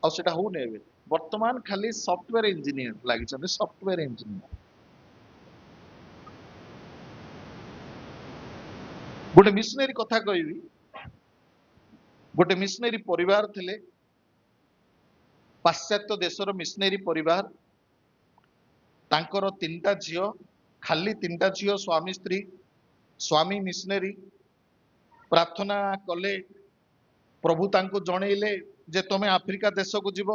ଆଉ ସେଟା ହଉନି। ଏବେ ବର୍ତ୍ତମାନ ଖାଲି ସଫ୍ଟୱେର ଇଞ୍ଜିନିୟର ଲାଗିଛନ୍ତି, ସଫ୍ଟୱେର ଇଞ୍ଜିନିୟର। ଗୋଟେ ମିଶନାରୀ କଥା କହିବି। ଗୋଟେ ମିଶନାରୀ ପରିବାର ଥିଲେ, ପାଶ୍ଚାତ୍ୟ ଦେଶର ମିଶନାରୀ ପରିବାର। ତାଙ୍କର 3ଟା ଝିଅ, ଖାଲି 3ଟା ଝିଅ, ସ୍ୱାମୀ ସ୍ତ୍ରୀ। ସ୍ୱାମୀ ମିଶନାରୀ। ପ୍ରାର୍ଥନା କଲେ, ପ୍ରଭୁ ତାଙ୍କୁ ଜଣେଇଲେ ଯେ ତମେ ଆଫ୍ରିକା ଦେଶକୁ ଯିବ।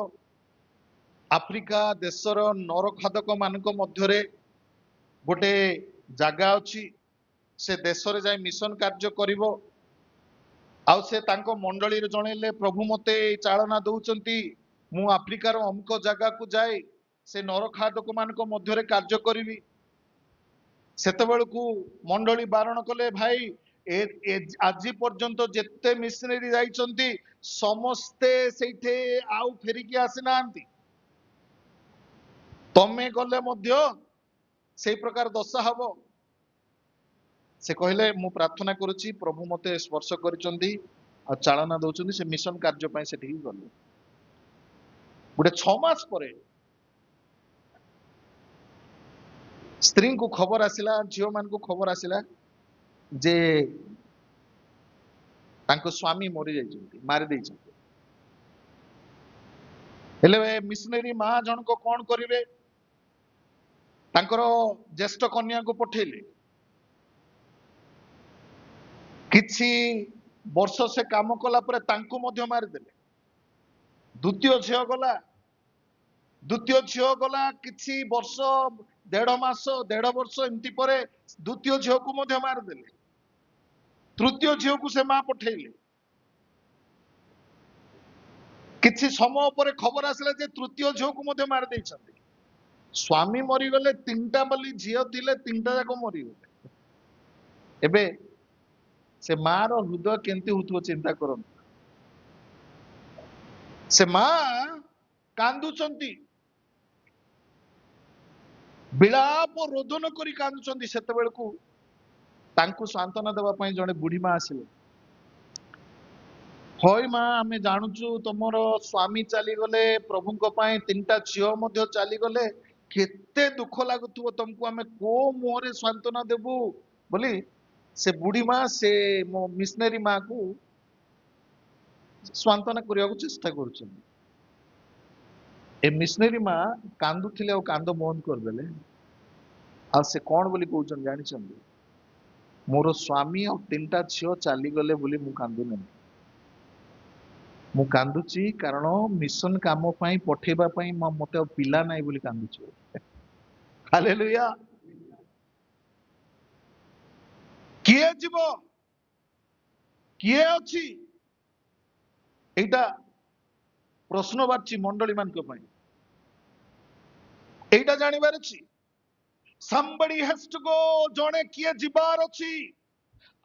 ଆଫ୍ରିକା ଦେଶର ନରଖାଦକ ମାନଙ୍କ ମଧ୍ୟରେ ଗୋଟେ ଜାଗା ଅଛି, ସେ ଦେଶରେ ଯାଇ ମିଶନ କାର୍ଯ୍ୟ କରିବ। ଆଉ ସେ ତାଙ୍କ ମଣ୍ଡଳୀରେ ଜଣେଇଲେ, ପ୍ରଭୁ ମତେ ଚାଳନା ଦଉଛନ୍ତି, ମୁଁ ଆଫ୍ରିକାର ଅମୁକ ଜାଗାକୁ ଯାଇ ସେ ନରଖାଦକ ମାନଙ୍କ ମଧ୍ୟରେ କାର୍ଯ୍ୟ କରିବି। ସେତେବେଳକୁ ମଣ୍ଡଳୀ ବାରଣ କଲେ, ଭାଇ ଆଜି ପର୍ଯ୍ୟନ୍ତ ଯେତେ ମିଶନାରୀ ଯାଇଛନ୍ତି ସମସ୍ତେ ସେଇଠି ଆଉ ଫେରିକି ଆସିନାହାନ୍ତି, ତମେ ଗଲେ ମଧ୍ୟ ସେଇ ପ୍ରକାର ଦଶା ହବ। ସେ କହିଲେ ମୁଁ ପ୍ରାର୍ଥନା କରୁଛି, ପ୍ରଭୁ ମତେ ସ୍ପର୍ଶ କରିଛନ୍ତି ଆଉ ଚାଳନା ଦଉଛନ୍ତି, ସେ ମିଶନ କାର୍ଯ୍ୟ ପାଇଁ ସେଠିକି ଗଲେ। ଗୋଟେ 6 ମାସ ପରେ ସ୍ତ୍ରୀଙ୍କୁ ଖବର ଆସିଲା, ଝିଅ ମାନଙ୍କୁ ଖବର ଆସିଲା ଯେ ତାଙ୍କ ସ୍ୱାମୀ ମରି ଯାଇଛନ୍ତି, ମାରି ଦେଇଛନ୍ତି। ହେଲେ ମିଶନାରୀ ମା ଜଣକ କଣ କରିବେ, ତାଙ୍କର ଜ୍ୟେଷ୍ଠ କନ୍ୟାକୁ ପଠେଇଲେ। କିଛି ବର୍ଷ ସେ କାମ କଲା ପରେ ତାଙ୍କୁ ମଧ୍ୟ ମାରିଦେଲେ। ଦ୍ୱିତୀୟ ଝିଅ ଗଲା, କିଛି ବର୍ଷ, 1.5 ମାସ, 1.5 ବର୍ଷ ଏମିତି ପରେ ଦ୍ୱିତୀୟ ଝିଅକୁ ମଧ୍ୟ ମାରିଦେଲେ। ତୃତୀୟ ଝିଅକୁ ସେ ମା ପଠେଇଲେ। କିଛି ସମୟ ପରେ ଖବର ଆସିଲା ଯେ ତୃତୀୟ ଝିଅକୁ ମଧ୍ୟ ମାରି ଦେଇଛନ୍ତି। ସ୍ୱାମୀ ମରିଗଲେ, 3ଟା ବୋଲି ଝିଅ ଥିଲେ, 3ଟା ଯାକ ମରିଗଲେ। ଏବେ ସେ ମାର ହୃଦୟ କେମିତି ହଉଥିବ ଚିନ୍ତା କରନ୍ତୁ। ସେ ମା କାନ୍ଦୁଛନ୍ତି, ବିଳାପ ରୋଦନ କରି କାନ୍ଦୁଛନ୍ତି। ସେତେବେଳକୁ ତାଙ୍କୁ ସାନ୍ତ୍ୱନା ଦେବା ପାଇଁ ଜଣେ ବୁଢୀ ମା ଆସିଲେ। ହଇ ମା ଆମେ ଜାଣୁଛୁ ତମର ସ୍ୱାମୀ ଚାଲିଗଲେ, ପ୍ରଭୁଙ୍କ ପାଇଁ ତିନିଟା ଝିଅ ମଧ୍ୟ ଚାଲିଗଲେ, କେତେ ଦୁଃଖ ଲାଗୁଥିବ ତମକୁ, ଆମେ କୋଉ ମୁହଁରେ ସାନ୍ତ୍ୱନା ଦେବୁ ବୋଲି ସେ ବୁଢୀ ମା ସେ ମୋ ମିଶନାରୀ ମା କୁ ସାନ୍ତ୍ୱନା କରିବାକୁ ଚେଷ୍ଟା କରୁଛନ୍ତି। ଏ ମିଶନାରୀ ମା କାନ୍ଦୁଥିଲେ ଆଉ କାନ୍ଦ ବନ୍ଦ କରିଦେଲେ। ଆଉ ସେ କଣ ବୋଲି କହୁଛନ୍ତି ଜାଣିଛନ୍ତି? ମୋର ସ୍ୱାମୀ ଆଉ ତିନିଟା ଝିଅ ଚାଲିଗଲେ ବୋଲି ମୁଁ କାନ୍ଦୁନି, ମୁଁ କାନ୍ଦୁଛି କାରଣ ମିଶନ କାମ ପାଇଁ ପଠେଇବା ପାଇଁ ମତେ ଆଉ ପିଲା ନାହିଁ ବୋଲି କାନ୍ଦୁଛି। ହାଲେଲୁୟା। କିଏ ଯିବ, କିଏ ଅଛି, ଏଇଟା ପ୍ରଶ୍ନବାଚୀ ମଣ୍ଡଳୀ ମାନଙ୍କ ପାଇଁ, ଏଇଟା ଜାଣିବାର ଅଛି। somebody has to go, ଜଣେ କିଏ ଯିବାର ଅଛି,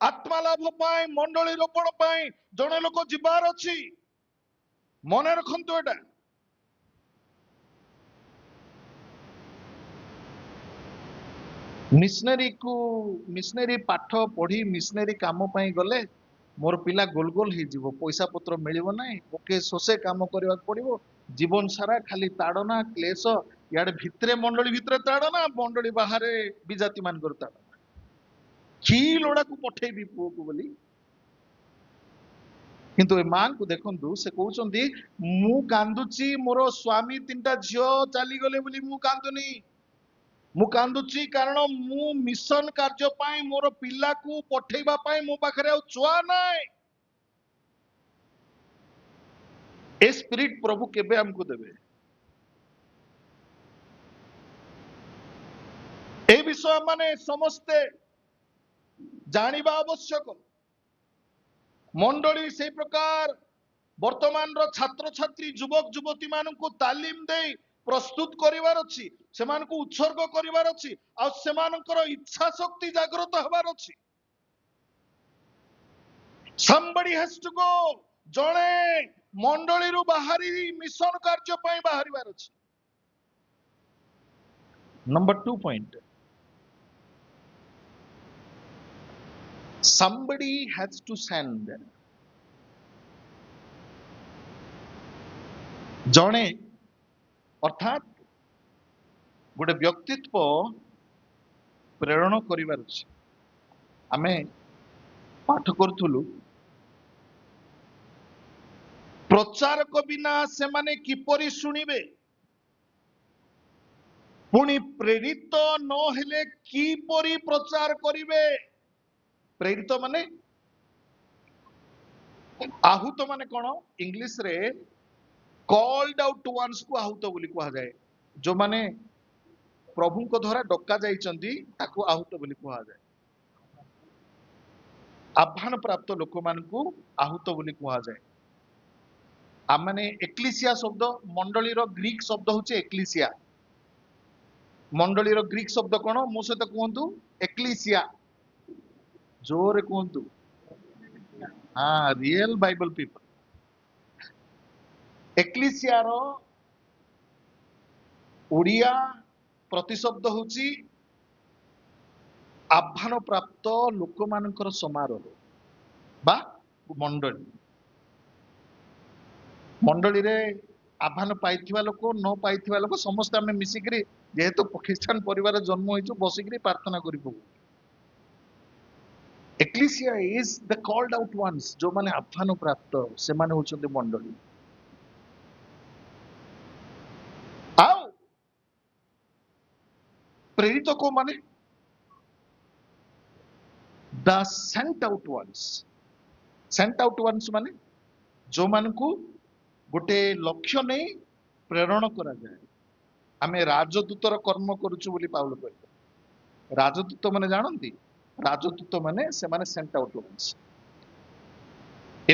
ଆତ୍ମା ଲାଭ ପାଇଁ, ମଣ୍ଡଳୀ ରୋପଣ ପାଇଁ ଜଣେ ଲୋକ ଯିବାର ଅଛି। ମନେ ରଖନ୍ତୁ ଏଟା। ମିଶନାରୀ ପାଠ ପଢି ମିଶନାରୀ କାମ ପାଇଁ ଗଲେ ମୋର ପିଲା ଗୋଲ ଗୋଲ ହେଇଯିବ, ପଇସା ପତ୍ର ମିଳିବ ନାହିଁ, ଓକେ ଶୋଷେ କାମ କରିବାକୁ ପଡିବ, ଜୀବନ ସାରା ଖାଲି ତାଡନା କ୍ଲେଶ, ଇଆଡେ ଭିତରେ ମଣ୍ଡଳୀ ଭିତରେ ତାଡନା, ମଣ୍ଡଳୀ ବାହାରେ ବିଜାତି ମାନଙ୍କର ତାଡନା, କି ଲୋଡାକୁ ପଠେଇବି ପୁଅକୁ ବୋଲି। କିନ୍ତୁ ଏ ମାଙ୍କୁ ଦେଖନ୍ତୁ, ସେ କହୁଛନ୍ତି ମୁଁ କାନ୍ଦୁଛି ମୋର ସ୍ୱାମୀ ତିନିଟା ଝିଅ ଚାଲିଗଲେ ବୋଲି ମୁଁ କାନ୍ଦୁନି, ମୁଁ କାନ୍ଦୁଛି କାରଣ ମୁଁ ମିଶନ କାର୍ଯ୍ୟ ପାଇଁ ମୋର ପିଲାକୁ ପଠେଇବା ପାଇଁ ମୋ ପାଖରେ ଆଉ ଛୁଆ ନାହିଁ। ଏ ସ୍ପିରିଟ ପ୍ରଭୁ କେବେ ଆମକୁ ଦେବେ? ଏ ବିଷୟ ମାନେ ସମସ୍ତେ ଜାଣିବା ଆବଶ୍ୟକ। ମଣ୍ଡଳୀ ସେଇ ପ୍ରକାର ବର୍ତ୍ତମାନର ଛାତ୍ରଛାତ୍ରୀ ଯୁବକ ଯୁବତୀ ମାନଙ୍କୁ ତାଲିମ ଦେଇ ପ୍ରସ୍ତୁତ କରିବାର ଅଛି, ସେମାନଙ୍କୁ ଉତ୍ସର୍ଗ କରିବାର ଅଛି, ଆଉ ସେମାନଙ୍କର ଇଚ୍ଛା ଶକ୍ତି ଜାଗ୍ରତ ହେବାର ଅଛି। somebody has to go, ଜଣେ ମଣ୍ଡଳୀରୁ ବାହାରି ମିଶନ କାର୍ଯ୍ୟ ପାଇଁ ବାହାରିବାର ଅଛି। Number 2 point, somebody has to send, ଜଣେ ଅର୍ଥାତ୍ ଗୋଟେ ବ୍ୟକ୍ତିତ୍ବ ପ୍ରେରଣ କରିବାର ଅଛି। ଆମେ ପାଠ କରୁଥିଲୁ, ପ୍ରଚାରକ ବିନା ସେମାନେ କିପରି ଶୁଣିବେ, ପୁଣି ପ୍ରେରିତ ନହେଲେ କିପରି ପ୍ରଚାର କରିବେ। ପ୍ରେରିତ ମାନେ, ଆହୁତ ମାନେ କଣ, ଇଂଲିଶରେ କଲ୍ଡ ଆଉଟ୍ ୱାନ୍ସ କୁ ଆହୁତ ବୋଲି କୁହାଯାଏ। ଯୋଉମାନେ ପ୍ରଭୁଙ୍କ ଦ୍ୱାରା ଡକା ଯାଇଛନ୍ତି ତାକୁ ଆହୁତ ବୋଲି କୁହାଯାଏ। ଆହ୍ୱାନ ପ୍ରାପ୍ତ ଲୋକମାନଙ୍କୁ ଆହୁତ ବୋଲି କୁହାଯାଏ। ଆମମାନେ ଏକ୍ଲିସିଆ ଶବ୍ଦ, ମଣ୍ଡଳୀର ଗ୍ରୀକ ଶବ୍ଦ ହଉଛି ଏକ୍ଲିସିଆ। ମଣ୍ଡଳୀର ଗ୍ରୀକ ଶବ୍ଦ କଣ? ମୋ ସହିତ କୁହନ୍ତୁ, ଏକ୍ଲିସିଆ, ଜୋରେ କୁହନ୍ତୁ। ହଁ, ରିଏଲ ବାଇବଲ ପିପଲ। ଏକ୍ଲିସିଆର ଓଡ଼ିଆ ପ୍ରତିଶବ୍ଦ ହଉଛି ଆହ୍ୱାନ ପ୍ରାପ୍ତ ଲୋକମାନଙ୍କର ସମାରୋହ ବା ମଣ୍ଡଳୀ। ମଣ୍ଡଳୀରେ ଆହ୍ୱାନ ପାଇଥିବା ଲୋକ, ନ ପାଇଥିବା ଲୋକ ସମସ୍ତେ ଆମେ ମିଶିକିରି, ଯେହେତୁ ଖ୍ରୀଷ୍ଟିଆନ ପରିବାର ଜନ୍ମ ହେଇଛୁ, ବସିକିରି ପ୍ରାର୍ଥନା କରି ପକଉ। Ecclesia is the called out ones, ଯୋଉମାନେ ଆହ୍ୱାନ ପ୍ରାପ୍ତ ସେମାନେ ହଉଛନ୍ତି ମଣ୍ଡଳୀ। ଆଉ ପ୍ରେରିତ କୋଉମାନେ? The sent out ones. Sent out ones ମାନେ ଯୋଉମାନଙ୍କୁ ଗୋଟେ ଲକ୍ଷ୍ୟ ନେଇ ପ୍ରେରଣ କରାଯାଏ। ଆମେ ରାଜଦୂତର କର୍ମ କରୁଛୁ ବୋଲି ପାଉଲ କହିଲେ। ରାଜଦୂତ ମାନେ ଜାଣନ୍ତି, ରାଜଦୂତ ମାନେ ସେମାନେ ସେଣ୍ଟ ଆଉଟ୍ ୱାନ୍ସ।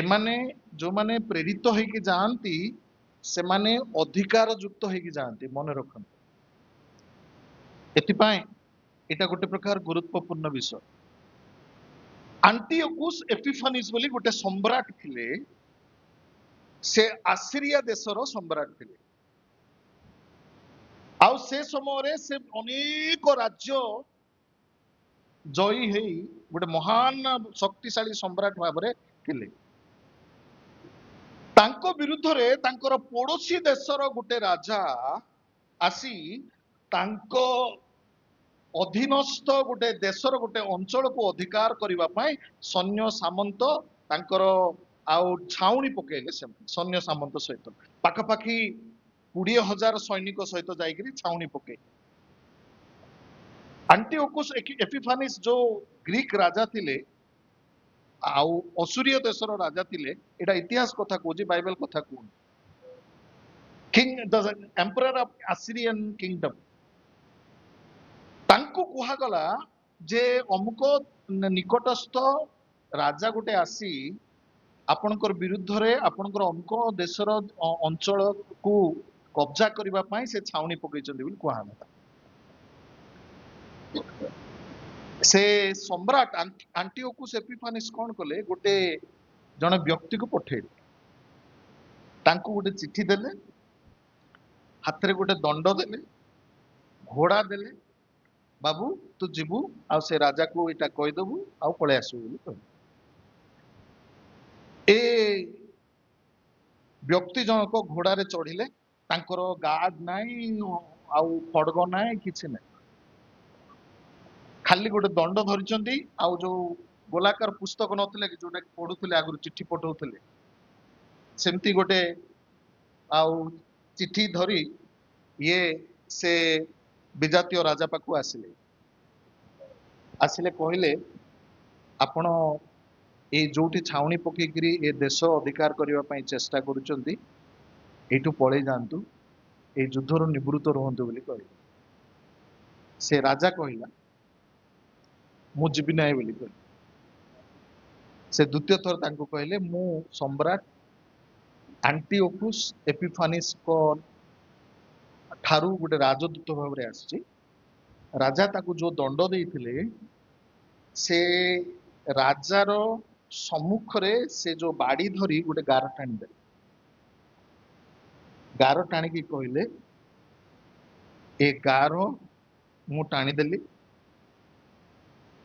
ଏମାନେ ଯୋଉମାନେ ପ୍ରେରିତ ହେଇକି ଯାଆନ୍ତି ସେମାନେ ଅଧିକାର ଯୁକ୍ତ ହେଇକି ଯାଆନ୍ତି, ମନେ ରଖନ୍ତୁ। ଏଥିପାଇଁ ଏଇଟା ଗୋଟେ ପ୍ରକାର ଗୁରୁତ୍ୱପୂର୍ଣ୍ଣ ବିଷୟ। ଆଣ୍ଟିଓକୁସ ଏପିଫାନିସ ବୋଲି ଗୋଟେ ସମ୍ରାଟ ଥିଲେ, ସେ ଆସିରିଆ ଦେଶର ସମ୍ରାଟ ଥିଲେ। ଆଉ ସେ ସମୟରେ ସେ ଅନେକ ରାଜ୍ୟ ଜୟୀ ହେଇ ଗୋଟେ ମହାନ ଶକ୍ତିଶାଳୀ ସମ୍ରାଟ ଭାବରେ ଥିଲେ। ତାଙ୍କ ବିରୁଦ୍ଧରେ ତାଙ୍କର ପଡୋଶୀ ଦେଶର ଗୋଟେ ରାଜା ଆସି ତାଙ୍କ ଅଧୀନସ୍ଥ ଗୋଟେ ଦେଶର ଗୋଟେ ଅଞ୍ଚଳକୁ ଅଧିକାର କରିବା ପାଇଁ ସୈନ୍ୟ ସାମନ୍ତ ତାଙ୍କର ଆଉ ଛାଉଣି ପକେଇଲେ। ସେମାନେ ସୈନ୍ୟ ସାମନ୍ତ ସହିତ ପାଖାପାଖି 20,000 ସୈନିକ ସହିତ ଯାଇକିରି ଛାଉଣି ପକେଇଲେ। ଆଣ୍ଟିଓକସ୍ ଏପିଫାନିସ୍ ଯୋଉ ଗ୍ରୀକ ରାଜା ଥିଲେ ଆଉ ଅସୁରୀୟ ଦେଶର ରାଜା ଥିଲେ, ଏଟା ଇତିହାସ କଥା କହୁଛି, ବାଇବେଲ କଥା କହୁନି। କିଙ୍ଗ ଦ ଏମ୍ପରର ଅଫ ଆସିରିଆନ କିଙ୍ଗଡମ, ତାଙ୍କୁ କୁହାଗଲା ଯେ ଅମୁକ ନିକଟସ୍ଥ ରାଜା ଗୋଟେ ଆସି ଆପଣଙ୍କର ବିରୁଦ୍ଧରେ ଆପଣଙ୍କର ଅମୁକ ଦେଶର ଅଞ୍ଚଳକୁ କବ୍ଜା କରିବା ପାଇଁ ସେ ଛାଉଣି ପକେଇଛନ୍ତି ବୋଲି କୁହାଗଲା। ସେ ସମ୍ରାଟ ଆଣ୍ଟିଓକସ୍ ଏପିଫାନିସ୍ କଣ କଲେ, ଗୋଟେ ଜଣେ ବ୍ୟକ୍ତିକୁ ପଠେଇଲେ, ତାଙ୍କୁ ଗୋଟେ ଚିଠି ଦେଲେ, ହାତରେ ଗୋଟେ ଦଣ୍ଡ ଦେଲେ, ଘୋଡା ଦେଲେ, ବାବୁ ତୁ ଯିବୁ ଆଉ ସେ ରାଜାକୁ ଏଇଟା କହିଦବୁ ଆଉ ପଳେଇ ଆସିବୁ ବୋଲି କହିଲେ। ଏ ବ୍ୟକ୍ତି ଜଣକ ଘୋଡାରେ ଚଢିଲେ, ତାଙ୍କର ଗାର୍ଡ ନାହିଁ ଆଉ ଖଡଗ ନାହିଁ, କିଛି ନାହିଁ, ଖାଲି ଗୋଟେ ଦଣ୍ଡ ଧରିଛନ୍ତି ଆଉ ଯୋଉ ଗୋଲାକାର ପୁସ୍ତକ ନଥିଲେ କି ଯୋଉଟା ପଢୁଥିଲେ ଆଗରୁ, ଚିଠି ପଠଉଥିଲେ, ସେମିତି ଗୋଟେ ଆଉ ଚିଠି ଧରି ଇଏ ସେ ବିଜାତୀୟ ରାଜା ପାଖକୁ ଆସିଲେ କହିଲେ ଆପଣ ଏଇ ଯୋଉଠି ଛାଉଣି ପକେଇକିରି ଏ ଦେଶ ଅଧିକାର କରିବା ପାଇଁ ଚେଷ୍ଟା କରୁଛନ୍ତି, ଏଇଠୁ ପଳେଇ ଯାଆନ୍ତୁ, ଏଇ ଯୁଦ୍ଧରୁ ନିବୃତ୍ତ ରୁହନ୍ତୁ ବୋଲି କହିଲେ। ସେ ରାଜା କହିଲା ମୁଁ ଯିବି ନାହିଁ ବୋଲି କହିଲେ। ସେ ଦ୍ୱିତୀୟ ଥର ତାଙ୍କୁ କହିଲେ ମୁଁ ସମ୍ରାଟ ଆଣ୍ଟିଓକସ୍ ଏପିଫାନିସ୍ଙ୍କ ଠାରୁ ଗୋଟେ ରାଜଦୂତ ଭାବରେ ଆସିଛି। ରାଜା ତାକୁ ଯୋଉ ଦଣ୍ଡ ଦେଇଥିଲେ, ସେ ରାଜାର ସମ୍ମୁଖରେ ସେ ଯୋଉ ବାଡି ଧରି ଗୋଟେ ଗାର ଟାଣିଦେଲେ, ଗାର ଟାଣିକି କହିଲେ ଏ ଗାର ମୁଁ ଟାଣିଦେଲି,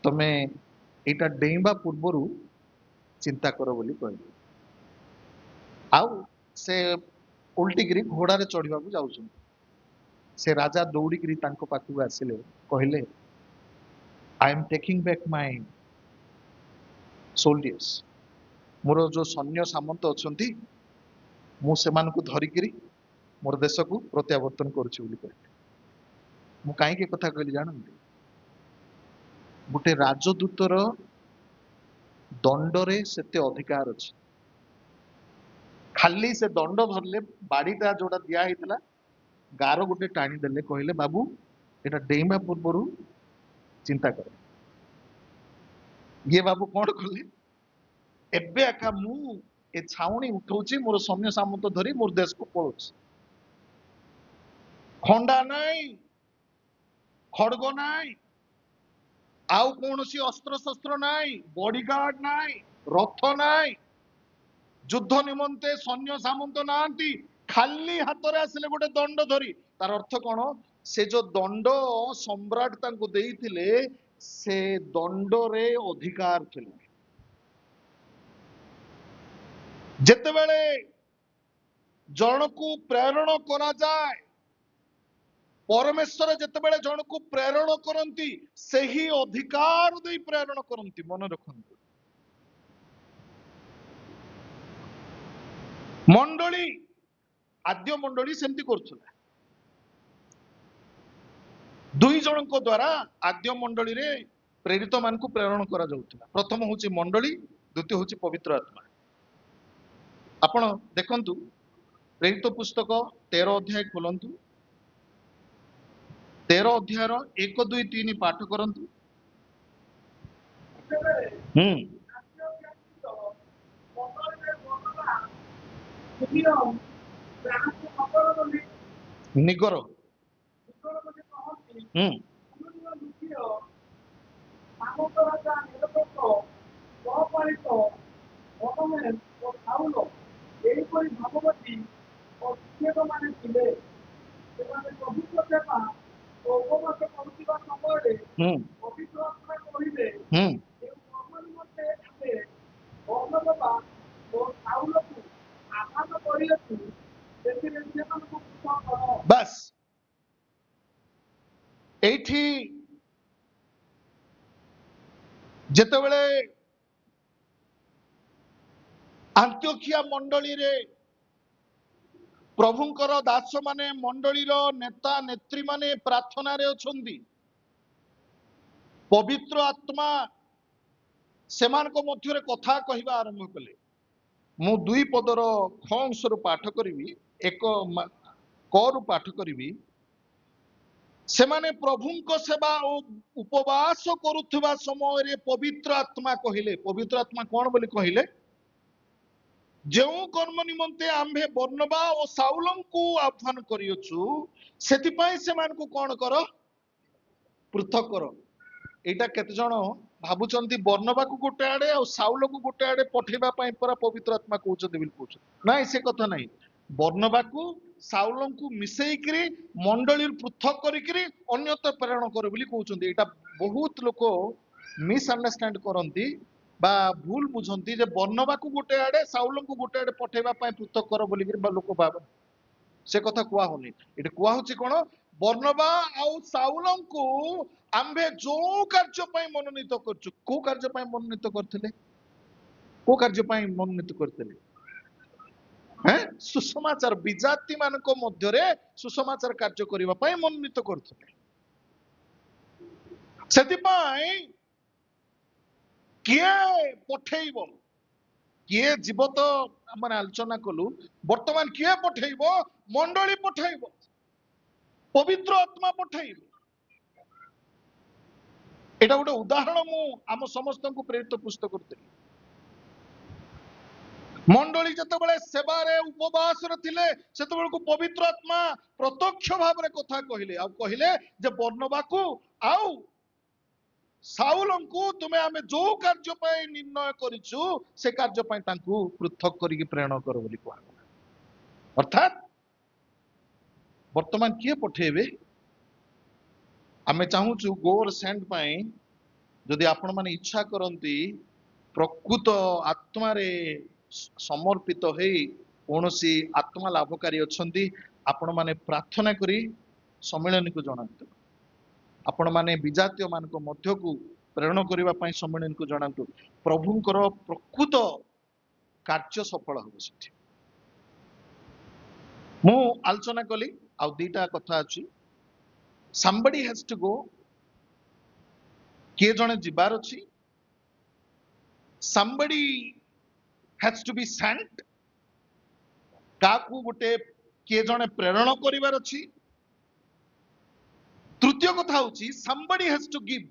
ତମେ ଏଇଟା ଡେଇଁବା ପୂର୍ବରୁ ଚିନ୍ତା କର ବୋଲି କହିଲେ। ଆଉ ସେ ଓଲଟିକିରି ଘୋଡାରେ ଚଢିବାକୁ ଯାଉଛନ୍ତି। ସେ ରାଜା ଦୌଡ଼ିକିରି ତାଙ୍କ ପାଖକୁ ଆସିଲେ, କହିଲେ ଆଇ ଏମ୍ ଟେକିଂ ବ୍ୟାକ୍ ମାଇ ସୋଲ୍ଡିୟର୍ସ, ମୋର ଯୋଉ ସୈନ୍ୟ ସାମନ୍ତ ଅଛନ୍ତି ମୁଁ ସେମାନଙ୍କୁ ଧରିକିରି ମୋର ଦେଶକୁ ପ୍ରତ୍ୟାବର୍ତ୍ତନ କରୁଛି ବୋଲି କହିଲେ। ମୁଁ କାହିଁକି କଥା କହିଲି ଜାଣନ୍ତି? ଗୋଟେ ରାଜଦୂତର ଦଣ୍ଡରେ ସେତେ ଅଧିକାର ଅଛି। ଖାଲି ସେ ଦଣ୍ଡ ଧରିଲେ, ବାଡିଟା ଯୋଉଟା ଦିଆ ହେଇଥିଲା ଗାର ଗୋଟେ ଟାଣି ଦେଲେ, କହିଲେ ବାବୁ ଏଟା ଡେଇଁବା ପୂର୍ବରୁ ଚିନ୍ତା କର। ଇଏ ବାବୁ କଣ କଲେ, ଏବେ ଏକା ମୁଁ ଏ ଛାଉଣି ଉଠଉଛି, ମୋର ସୈନ୍ୟ ସାମନ୍ତ ଧରି ମୋର ଦେଶକୁ ପଳଉଛି, ଖଣ୍ଡା ନାହିଁ, ଖଡଗ ନାହିଁ, ଆଉ କୌଣସି ଅସ୍ତ୍ରଶସ୍ତ୍ର ନାହିଁ, ବଡିଗାର୍ଡ ନାହିଁ, ରଥ ନାହିଁ, ଯୁଦ୍ଧ ନିମନ୍ତେ ସୈନ୍ୟ ସାମନ୍ତ ନାହାନ୍ତି, ଖାଲି ହାତରେ ଆସିଲେ ଗୋଟେ ଦଣ୍ଡ ଧରି। ତାର ଅର୍ଥ କଣ, ସେ ଯୋଉ ଦଣ୍ଡ ସମ୍ରାଟ ତାଙ୍କୁ ଦେଇଥିଲେ ସେ ଦଣ୍ଡରେ ଅଧିକାର ଥିଲା। ଯେତେବେଳେ ଜଣକୁ ପ୍ରେରଣ କରାଯାଏ, ପରମେଶ୍ୱର ଯେତେବେଳେ ଜଣକୁ ପ୍ରେରଣ କରନ୍ତି, ସେହି ଅଧିକାର ଦେଇ ପ୍ରେରଣ କରନ୍ତି, ମନେ ରଖନ୍ତୁ। ମଣ୍ଡଳୀ, ଆଦ୍ୟ ମଣ୍ଡଳୀ ସେମିତି କରୁଥିଲା। ଦୁଇ ଜଣଙ୍କ ଦ୍ଵାରା ଆଦ୍ୟ ମଣ୍ଡଳୀରେ ପ୍ରେରିତ ମାନଙ୍କୁ ପ୍ରେରଣ କରାଯାଉଥିଲା। ପ୍ରଥମ ହଉଛି ମଣ୍ଡଳୀ, ଦ୍ୱିତୀୟ ହଉଛି ପବିତ୍ର ଆତ୍ମା। ଆପଣ ଦେଖନ୍ତୁ ପ୍ରେରିତ ପୁସ୍ତକ 13 ଅଧ୍ୟାୟ ଖୋଲନ୍ତୁ, 13 ଅଧ୍ୟାୟର 1, 2, 3 ପାଠ କରନ୍ତୁ। ନିଗର ଯେତେବେଳେ ଆନ୍ତିଓଖିଆ ମଣ୍ଡଳୀରେ ପ୍ରଭୁଙ୍କର ଦାସ ମାନେ ମଣ୍ଡଳୀର ନେତା ନେତ୍ରୀ ମାନେ ପ୍ରାର୍ଥନାରେ ଅଛନ୍ତି, ପବିତ୍ର ଆତ୍ମା ସେମାନଙ୍କ ମଧ୍ୟରେ କଥା କହିବା ଆରମ୍ଭ କଲେ। ମୁଁ ଦୁଇ ପଦର ଖ ଅଂଶରୁ ପାଠ କରିବି, କରୁ ପାଠ କରିବି। ସେମାନେ ପ୍ରଭୁଙ୍କ ସେବା ଓ ଉପବାସ କରୁଥିବା ସମୟରେ ପବିତ୍ର ଆତ୍ମା କହିଲେ। ପବିତ୍ର ଆତ୍ମା କଣ ବୋଲି କହିଲେ? ଯେଉଁ କର୍ମ ନିମନ୍ତେ ଆମ୍ଭେ ବର୍ଣ୍ଣବା ଓ ସାଉଲଙ୍କୁ ଆହ୍ୱାନ କରିଅଛୁ, ସେଥିପାଇଁ ସେମାନଙ୍କୁ କଣ କର? ପୃଥକ କର। ଏଇଟା କେତେ ଜଣ ଭାବୁଛନ୍ତି ବର୍ଣ୍ଣବାକୁ ଗୋଟେ ଆଡେ ଆଉ ସାଉଲକୁ ଗୋଟେ ଆଡେ ପଠେଇବା ପାଇଁ ପରା ପବିତ୍ର ଆତ୍ମା କହୁଛନ୍ତି ବୋଲି କହୁଛନ୍ତି। ନାଇଁ, ସେ କଥା ନାହିଁ। ବର୍ଣ୍ଣବାକୁ ସାଉଲଙ୍କୁ ମିଶେଇକିରି ମଣ୍ଡଳୀରୁ ପୃଥକ କରିକିରି ଅନ୍ୟତ୍ର ପ୍ରେରଣ କର ବୋଲି କହୁଛନ୍ତି। ଏଇଟା ବହୁତ ଲୋକ ମିସ୍ ଅଣ୍ଡରଷ୍ଟାଣ୍ଡ କରନ୍ତି ବା ଭୁଲ ବୁଝନ୍ତି ଯେ ବର୍ଣ୍ଣବାକୁ ଗୋଟେ ଆଡେ ସାଉଲଙ୍କୁ ଗୋଟେ ଆଡେ ପଠେଇବା ପାଇଁ ପୃଥକ କର ବୋଲିକିରି ଲୋକ ଭାବନ୍ତି। ସେ କଥା କୁହା ହଉନି। ଏଠି କୁହା ହଉଛି କଣ? ବର୍ଣ୍ଣବା ଆଉ ସାଉଲଙ୍କୁ ଆମ୍ଭେ ଯୋଉ କାର୍ଯ୍ୟ ପାଇଁ ମନୋନୀତ କରୁଛୁ। କୋଉ କାର୍ଯ୍ୟ ପାଇଁ ମନୋନୀତ କରିଥିଲେ? କୋଉ କାର୍ଯ୍ୟ ପାଇଁ ମନୋନୀତ କରିଥିଲେ? ସୁସମାଚାର, ବିଜାତି ମାନଙ୍କ ମଧ୍ୟରେ ସୁସମାଚାର କାର୍ଯ୍ୟ କରିବା ପାଇଁ ମନୋନୀତ କରୁଥିଲେ। ସେଥିପାଇଁ କିଏ ପଠେଇବ, କିଏ ଯିବ ତ ଆମେ ଆଲୋଚନା କଲୁ। ବର୍ତ୍ତମାନ କିଏ ପଠେଇବ? ମଣ୍ଡଳୀ ପଠେଇବ, ପବିତ୍ର ଆତ୍ମା ପଠେଇବ। ଏଇଟା ଗୋଟେ ଉଦାହରଣ ମୁଁ ଆମ ସମସ୍ତଙ୍କୁ ପ୍ରେରିତ ପୁସ୍ତକ କରୁଥିଲି। ମଣ୍ଡଳୀ ଯେତେବେଳେ ସେବାରେ ଉପବାସରେ ଥିଲେ, ସେତେବେଳକୁ ପବିତ୍ର ଆତ୍ମା ପ୍ରତ୍ୟକ୍ଷ ଭାବରେ କଥା କହିଲେ, ଆଉ କହିଲେ ଯେ ବର୍ଣ୍ଣବାକୁ ଆଉ ସାଉଲଙ୍କୁ ତୁମେ ଆମେ ଯୋଉ କାର୍ଯ୍ୟ ପାଇଁ ନିର୍ଣ୍ଣୟ କରିଛୁ, ସେ କାର୍ଯ୍ୟ ପାଇଁ ତାଙ୍କୁ ପୃଥକ କରିକି ପ୍ରେରଣ କର ବୋଲି କୁହାଗଲା। ଅର୍ଥାତ ବର୍ତ୍ତମାନ କିଏ ପଠେଇବେ? ଆମେ ଚାହୁଁଛୁ ଗୋର ସେଣ୍ଡ ପାଇଁ, ଯଦି ଆପଣ ମାନେ ଇଚ୍ଛା କରନ୍ତି ପ୍ରକୃତ ଆତ୍ମାରେ ସମର୍ପିତ ହେଇ କୌଣସି ଆତ୍ମା ଲାଭକାରୀ ଅଛନ୍ତି, ଆପଣ ମାନେ ପ୍ରାର୍ଥନା କରି ସମ୍ମିଳନୀକୁ ଜଣାନ୍ତୁ। ଆପଣ ମାନେ ବିଜାତୀୟ ମାନଙ୍କ ମଧ୍ୟକୁ ପ୍ରେରଣ କରିବା ପାଇଁ ସମ୍ମିଳନୀକୁ ଜଣାନ୍ତୁ। ପ୍ରଭୁଙ୍କର ପ୍ରକୃତ କାର୍ଯ୍ୟ ସଫଳ ହେବ ସେଠି। ମୁଁ ଆଲୋଚନା କଲି, ଆଉ ଦିଟା କଥା ଅଛି। somebody has to go, କିଏ ଜଣେ ଯିବାର ଅଛି। somebody has to be sent, କାହାକୁ ଗୋଟେ କିଏ ଜଣେ ପ୍ରେରଣ କରିବାର ଅଛି। ତୃତୀୟ କଥା ହଉଛି somebody has to give,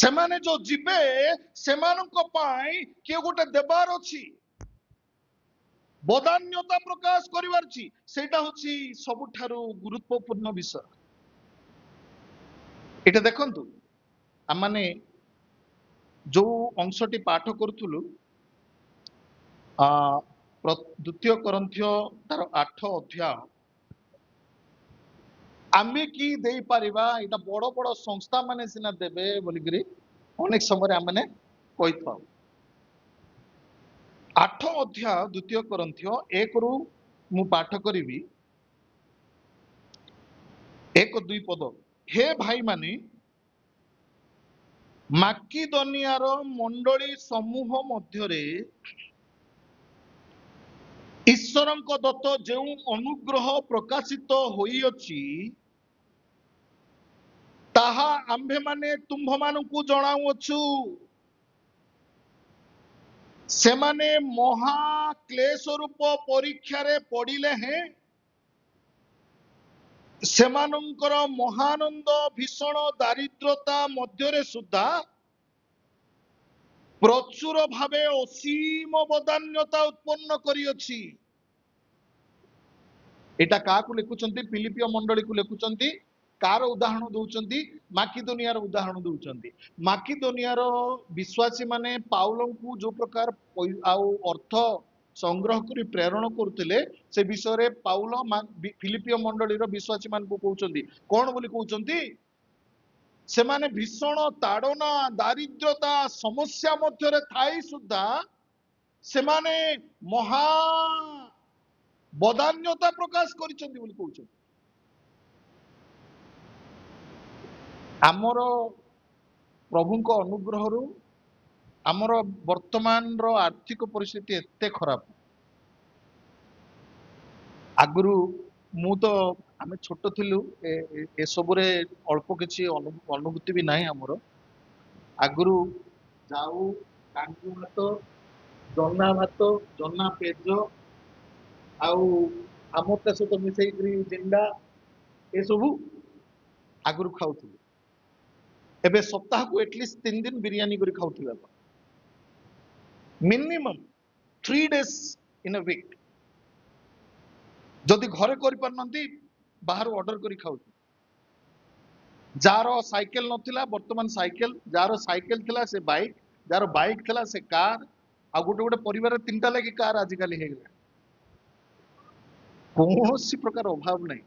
ସେମାନେ ଯୋଉ ଯିବେ ସେମାନଙ୍କ ପାଇଁ କିଏ ଗୋଟେ ଦେବାର ଅଛି, ବଦାନ୍ୟତା ପ୍ରକାଶ କରିବାର ଅଛି। ସେଇଟା ହଉଛି ସବୁଠାରୁ ଗୁରୁତ୍ୱପୂର୍ଣ୍ଣ ବିଷୟ। ଏଇଟା ଦେଖନ୍ତୁ, ଆମମାନେ ଯୋଉ ଅଂଶଟି ପାଠ କରୁଥିଲୁ, ଦ୍ୱିତୀୟ କରନ୍ଥୀୟ ତାର 8 ଅଧ୍ୟାୟ, ଆମେ କି ଦେଇପାରିବା? ଏଇଟା ବଡ ବଡ ସଂସ୍ଥା ମାନେ ସିନା ଦେବେ ବୋଲିକିରି ଅନେକ ସମୟରେ ଆମେ କହିଥାଉ। 8 ଅଧ୍ୟାୟ ଦ୍ୱିତୀୟ କରନ୍ଥୀୟ 1ରୁ ମୁଁ ପାଠ କରିବି, 1-2 ପଦ। ହେ ଭାଇମାନେ, ମାକିଦନିଆର ମଣ୍ଡଳୀ ସମୂହ ମଧ୍ୟରେ ଈଶ୍ୱରଙ୍କ ଦତ୍ତ ଯେଉଁ ଅନୁଗ୍ରହ ପ୍ରକାଶିତ ହୋଇଅଛି, ତାହା ଆମ୍ଭେମାନେ ତୁମ୍ଭମାନଙ୍କୁ ଜଣାଉଅଛୁ। ସେମାନେ ମହା କ୍ଲେଶ ରୂପ ପରୀକ୍ଷାରେ ପଡ଼ିଲେ ହେଁ ସେମାନଙ୍କର ମହାନନ୍ଦ ଭୀଷଣ ଦାରିଦ୍ରତା ମଧ୍ୟରେ ସୁଦ୍ଧା ପ୍ରଚୁର ଭାବେ ଅସୀମ ବଦାନ୍ୟତା ଉତ୍ପନ୍ନ କରିଅଛି। ଏଟା କାହାକୁ ଲେଖୁଛନ୍ତି? ଫିଲିପିୟ ମଣ୍ଡଳୀକୁ ଲେଖୁଛନ୍ତି। କାର ଉଦାହରଣ ଦଉଛନ୍ତି? ମାକିଦୋନିଆର ଉଦାହରଣ ଦଉଛନ୍ତି। ମାକିଦୋନିଆର ବିଶ୍ୱାସୀ ମାନେ ପାଉଲଙ୍କୁ ଯୋଉ ପ୍ରକାର ଆଉ ଅର୍ଥ ସଂଗ୍ରହ କରି ପ୍ରେରଣ କରୁଥିଲେ, ସେ ବିଷୟରେ ପାଉଲ ଫିଲିପିୟ ମଣ୍ଡଳୀର ବିଶ୍ୱାସୀ ମାନଙ୍କୁ କହୁଛନ୍ତି। କଣ ବୋଲି କହୁଛନ୍ତି? ସେମାନେ ଭୀଷଣ ତାଡ଼ନା, ଦାରିଦ୍ରତା, ସମସ୍ୟା ମଧ୍ୟରେ ଥାଇ ସୁଦ୍ଧା ସେମାନେ ମହା ବଦାନ୍ୟତା ପ୍ରକାଶ କରିଛନ୍ତି ବୋଲି କହୁଛନ୍ତି। ଆମର ପ୍ରଭୁଙ୍କ ଅନୁଗ୍ରହରୁ ଆମର ବର୍ତ୍ତମାନର ଆର୍ଥିକ ପରିସ୍ଥିତି ଏତେ ଖରାପ। ଆଗରୁ ମୁଁ ତ ଆମେ ଛୋଟ ଥିଲୁ, ଏସବୁରେ ଅଳ୍ପ କିଛି ଅନୁଭୂତି ବି ନାହିଁ ଆମର। ଆଗରୁ ଯାଉ କାଞ୍ଜି ଭାତ, ଜହ୍ନା ପେଜ ଆଉ ଆମ ତା ସହିତ ମିଶେଇକିରି ଜିଣ୍ଡା ଏସବୁ ଆଗରୁ ଖାଉଥିଲୁ। ଏବେ ସପ୍ତାହକୁ ଏଟଲିଷ୍ଟ 3 ଦିନ ବିରିୟାନୀ କରି ଖାଉଥିଲେ। Minimum 3 days in a week। ଯଦି ଘରେ କରିପାରୁନାହାନ୍ତି ବାହାରୁ ଅର୍ଡର କରି ଖାଉଛୁ। ଯାହାର ସାଇକେଲ ନଥିଲା ବର୍ତ୍ତମାନ ସାଇକେଲ, ଯାହାର ସାଇକେଲ ଥିଲା ସେ ବାଇକ୍, ଯାହାର ବାଇକ୍ ଥିଲା ସେ କାର, ଆଉ ଗୋଟେ ଗୋଟେ ପରିବାରରେ 3ଟା ଲାଗି କାର ଆଜିକାଲି ହେଇଗଲା। କୌଣସି ପ୍ରକାର ଅଭାବ ନାହିଁ।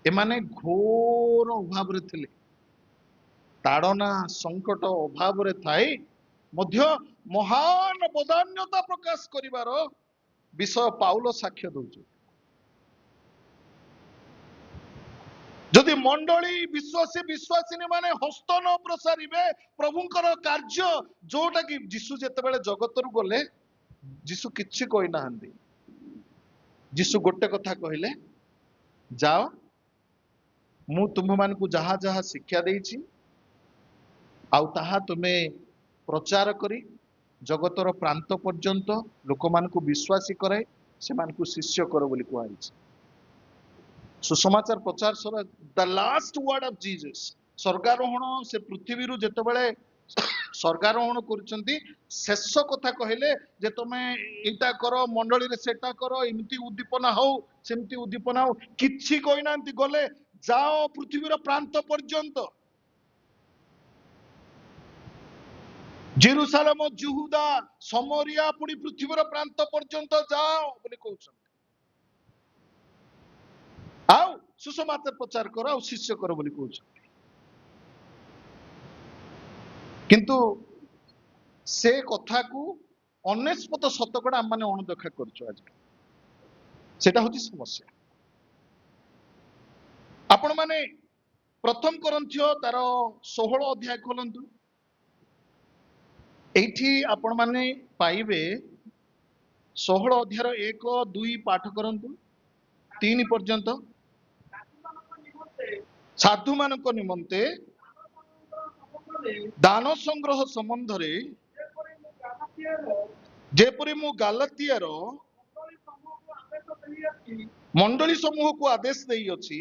ଏମାନେ ଘୋର ଅଭାବରେ ଥିଲେ, ତାଡ଼ନା ସଂକଟ ଅଭାବରେ ଥାଇ ମଧ୍ୟ ମହାନ ବଦାନ୍ୟତା ପ୍ରକାଶ କରିବାର ବିଷୟ ପାଉଲ ସାକ୍ଷ୍ୟ ଦଉଛୁ। ଯଦି ମଣ୍ଡଳୀ ବିଶ୍ୱାସିନୀ ମାନେ ହସ୍ତ ନ ପ୍ରସାରିବେ ପ୍ରଭୁଙ୍କର କାର୍ଯ୍ୟ, ଯୋଉଟା କି ଯୀଶୁ ଯେତେବେଳେ ଜଗତରୁ ଗଲେ ଯୀଶୁ କିଛି କହିନାହାନ୍ତି। ଯୀଶୁ ଗୋଟେ କଥା କହିଲେ, ଯାଅ ମୁଁ ତୁମମାନଙ୍କୁ ଯାହା ଯାହା ଶିକ୍ଷା ଦେଇଛି ଆଉ ତାହା ତୁମେ ପ୍ରଚାର କରି ଜଗତର ପ୍ରାନ୍ତ ପର୍ଯ୍ୟନ୍ତ ଲୋକମାନଙ୍କୁ ବିଶ୍ୱାସୀ କରାଇ ସେମାନଙ୍କୁ ଶିଷ୍ୟ କର ବୋଲି କୁହାଯାଇଛି। ସୁସମାଚାର ପ୍ରଚାର ସର ଦ ଲାଷ୍ଟ ୱାର୍ଡ ଅଫ ଜିଜସ୍। ସ୍ୱର୍ଗାରୋହଣ, ସେ ପୃଥିବୀରୁ ଯେତେବେଳେ ସ୍ୱର୍ଗାରୋହଣ କରୁଛନ୍ତି, ଶେଷ କଥା କହିଲେ ଯେ ତମେ ଏଇଟା କର, ମଣ୍ଡଳୀରେ ସେଟା କର, ଏମିତି ଉଦ୍ଦୀପନା ହଉ ସେମିତି ଉଦ୍ଦୀପନା ହଉ, କିଛି କହିନାହାନ୍ତି। ଗଲେ ଯାଅ ପୃଥିବୀର ପ୍ରାନ୍ତ ପର୍ଯ୍ୟନ୍ତ, ଜେରୁସାଲେମ, ଜୁହୁଦା, ସମରିଆ, ପୁଣି ପୃଥିବୀର ପ୍ରାନ୍ତ ପର୍ଯ୍ୟନ୍ତ ଯାଅ ବୋଲି କହୁଛନ୍ତି। ଆଉ ସୁସମାଚାର ପ୍ରଚାର କର ଆଉ ଶିଷ୍ୟ କର ବୋଲି କହୁଛନ୍ତି। କିନ୍ତୁ ସେ କଥାକୁ 99% ଆମମାନେ ଅଣଦେଖା କରୁଛୁ ଆଜି। ସେଟା ହଉଛି ସମସ୍ୟା। ଆପଣ ମାନେ ପ୍ରଥମ କରନ୍ଥିୟ ତାର 16 ଅଧ୍ୟାୟ ଖୋଲନ୍ତୁ। ଏଇଠି ଆପଣ ମାନେ ପାଇବେ 16 ଅଧ୍ୟାୟର 1, 2 ପାଠ କରନ୍ତୁ 3 ପର୍ଯ୍ୟନ୍ତ। ସାଧୁମାନଙ୍କ ନିମନ୍ତେ ଦାନ ସଂଗ୍ରହ ସମ୍ବନ୍ଧରେ ଯେପରି ମୁଁ ଗାଲାତିଆର ମଣ୍ଡଳୀ ସମୂହକୁ ଆଦେଶ ଦେଇଅଛି,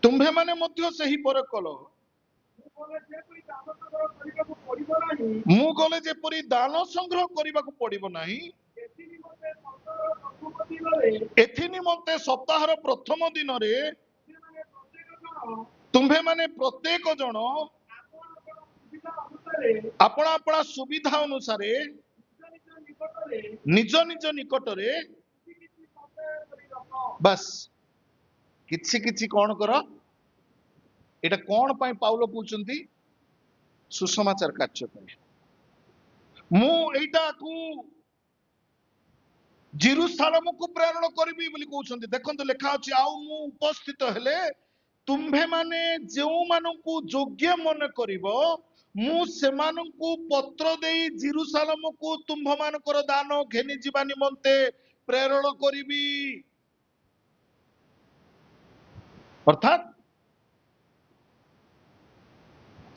ତୁମ୍ଭେମାନେ ମଧ୍ୟ ସେହି ପର କଲ। ମୁଁ ଗଲେ ଯେପରି ଦାନ ସଂଗ୍ରହ କରିବାକୁ ପଡିବ ନାହିଁ, ଏଥି ନିମନ୍ତେ ସପ୍ତାହର ପ୍ରଥମ ଦିନରେ ତୁମ୍ଭେମାନେ ପ୍ରତ୍ୟେକ ଜଣ ଆପଣା ଆପଣା ସୁବିଧା ଅନୁସାରେ ନିଜ ନିଜ ନିକଟରେ ବାସ୍ କିଛି କିଛି କଣ କର। ଏଟା କଣ ପାଇଁ ପାଉଲ କହୁଛନ୍ତି? ସୁସମାଚାର କାର୍ଯ୍ୟ ପାଇଁ। ମୁଁ ଏଇଟାକୁ ଜେରୁସାଲେମକୁ ପ୍ରେରଣ କରିବି ବୋଲି କହୁଛନ୍ତି। ଦେଖନ୍ତୁ ଲେଖା ଅଛି, ଆଉ ମୁଁ ଉପସ୍ଥିତ ହେଲେ ତୁମ୍ଭେମାନେ ଯେଉଁମାନଙ୍କୁ ଯୋଗ୍ୟ ମନେ କରିବ ମୁଁ ସେମାନଙ୍କୁ ପତ୍ର ଦେଇ ଜେରୁସାଲେମକୁ ତୁମ୍ଭମାନଙ୍କର ଦାନ ଘେନି ଯିବା ନିମନ୍ତେ ପ୍ରେରଣ କରିବି। ଅର୍ଥାତ୍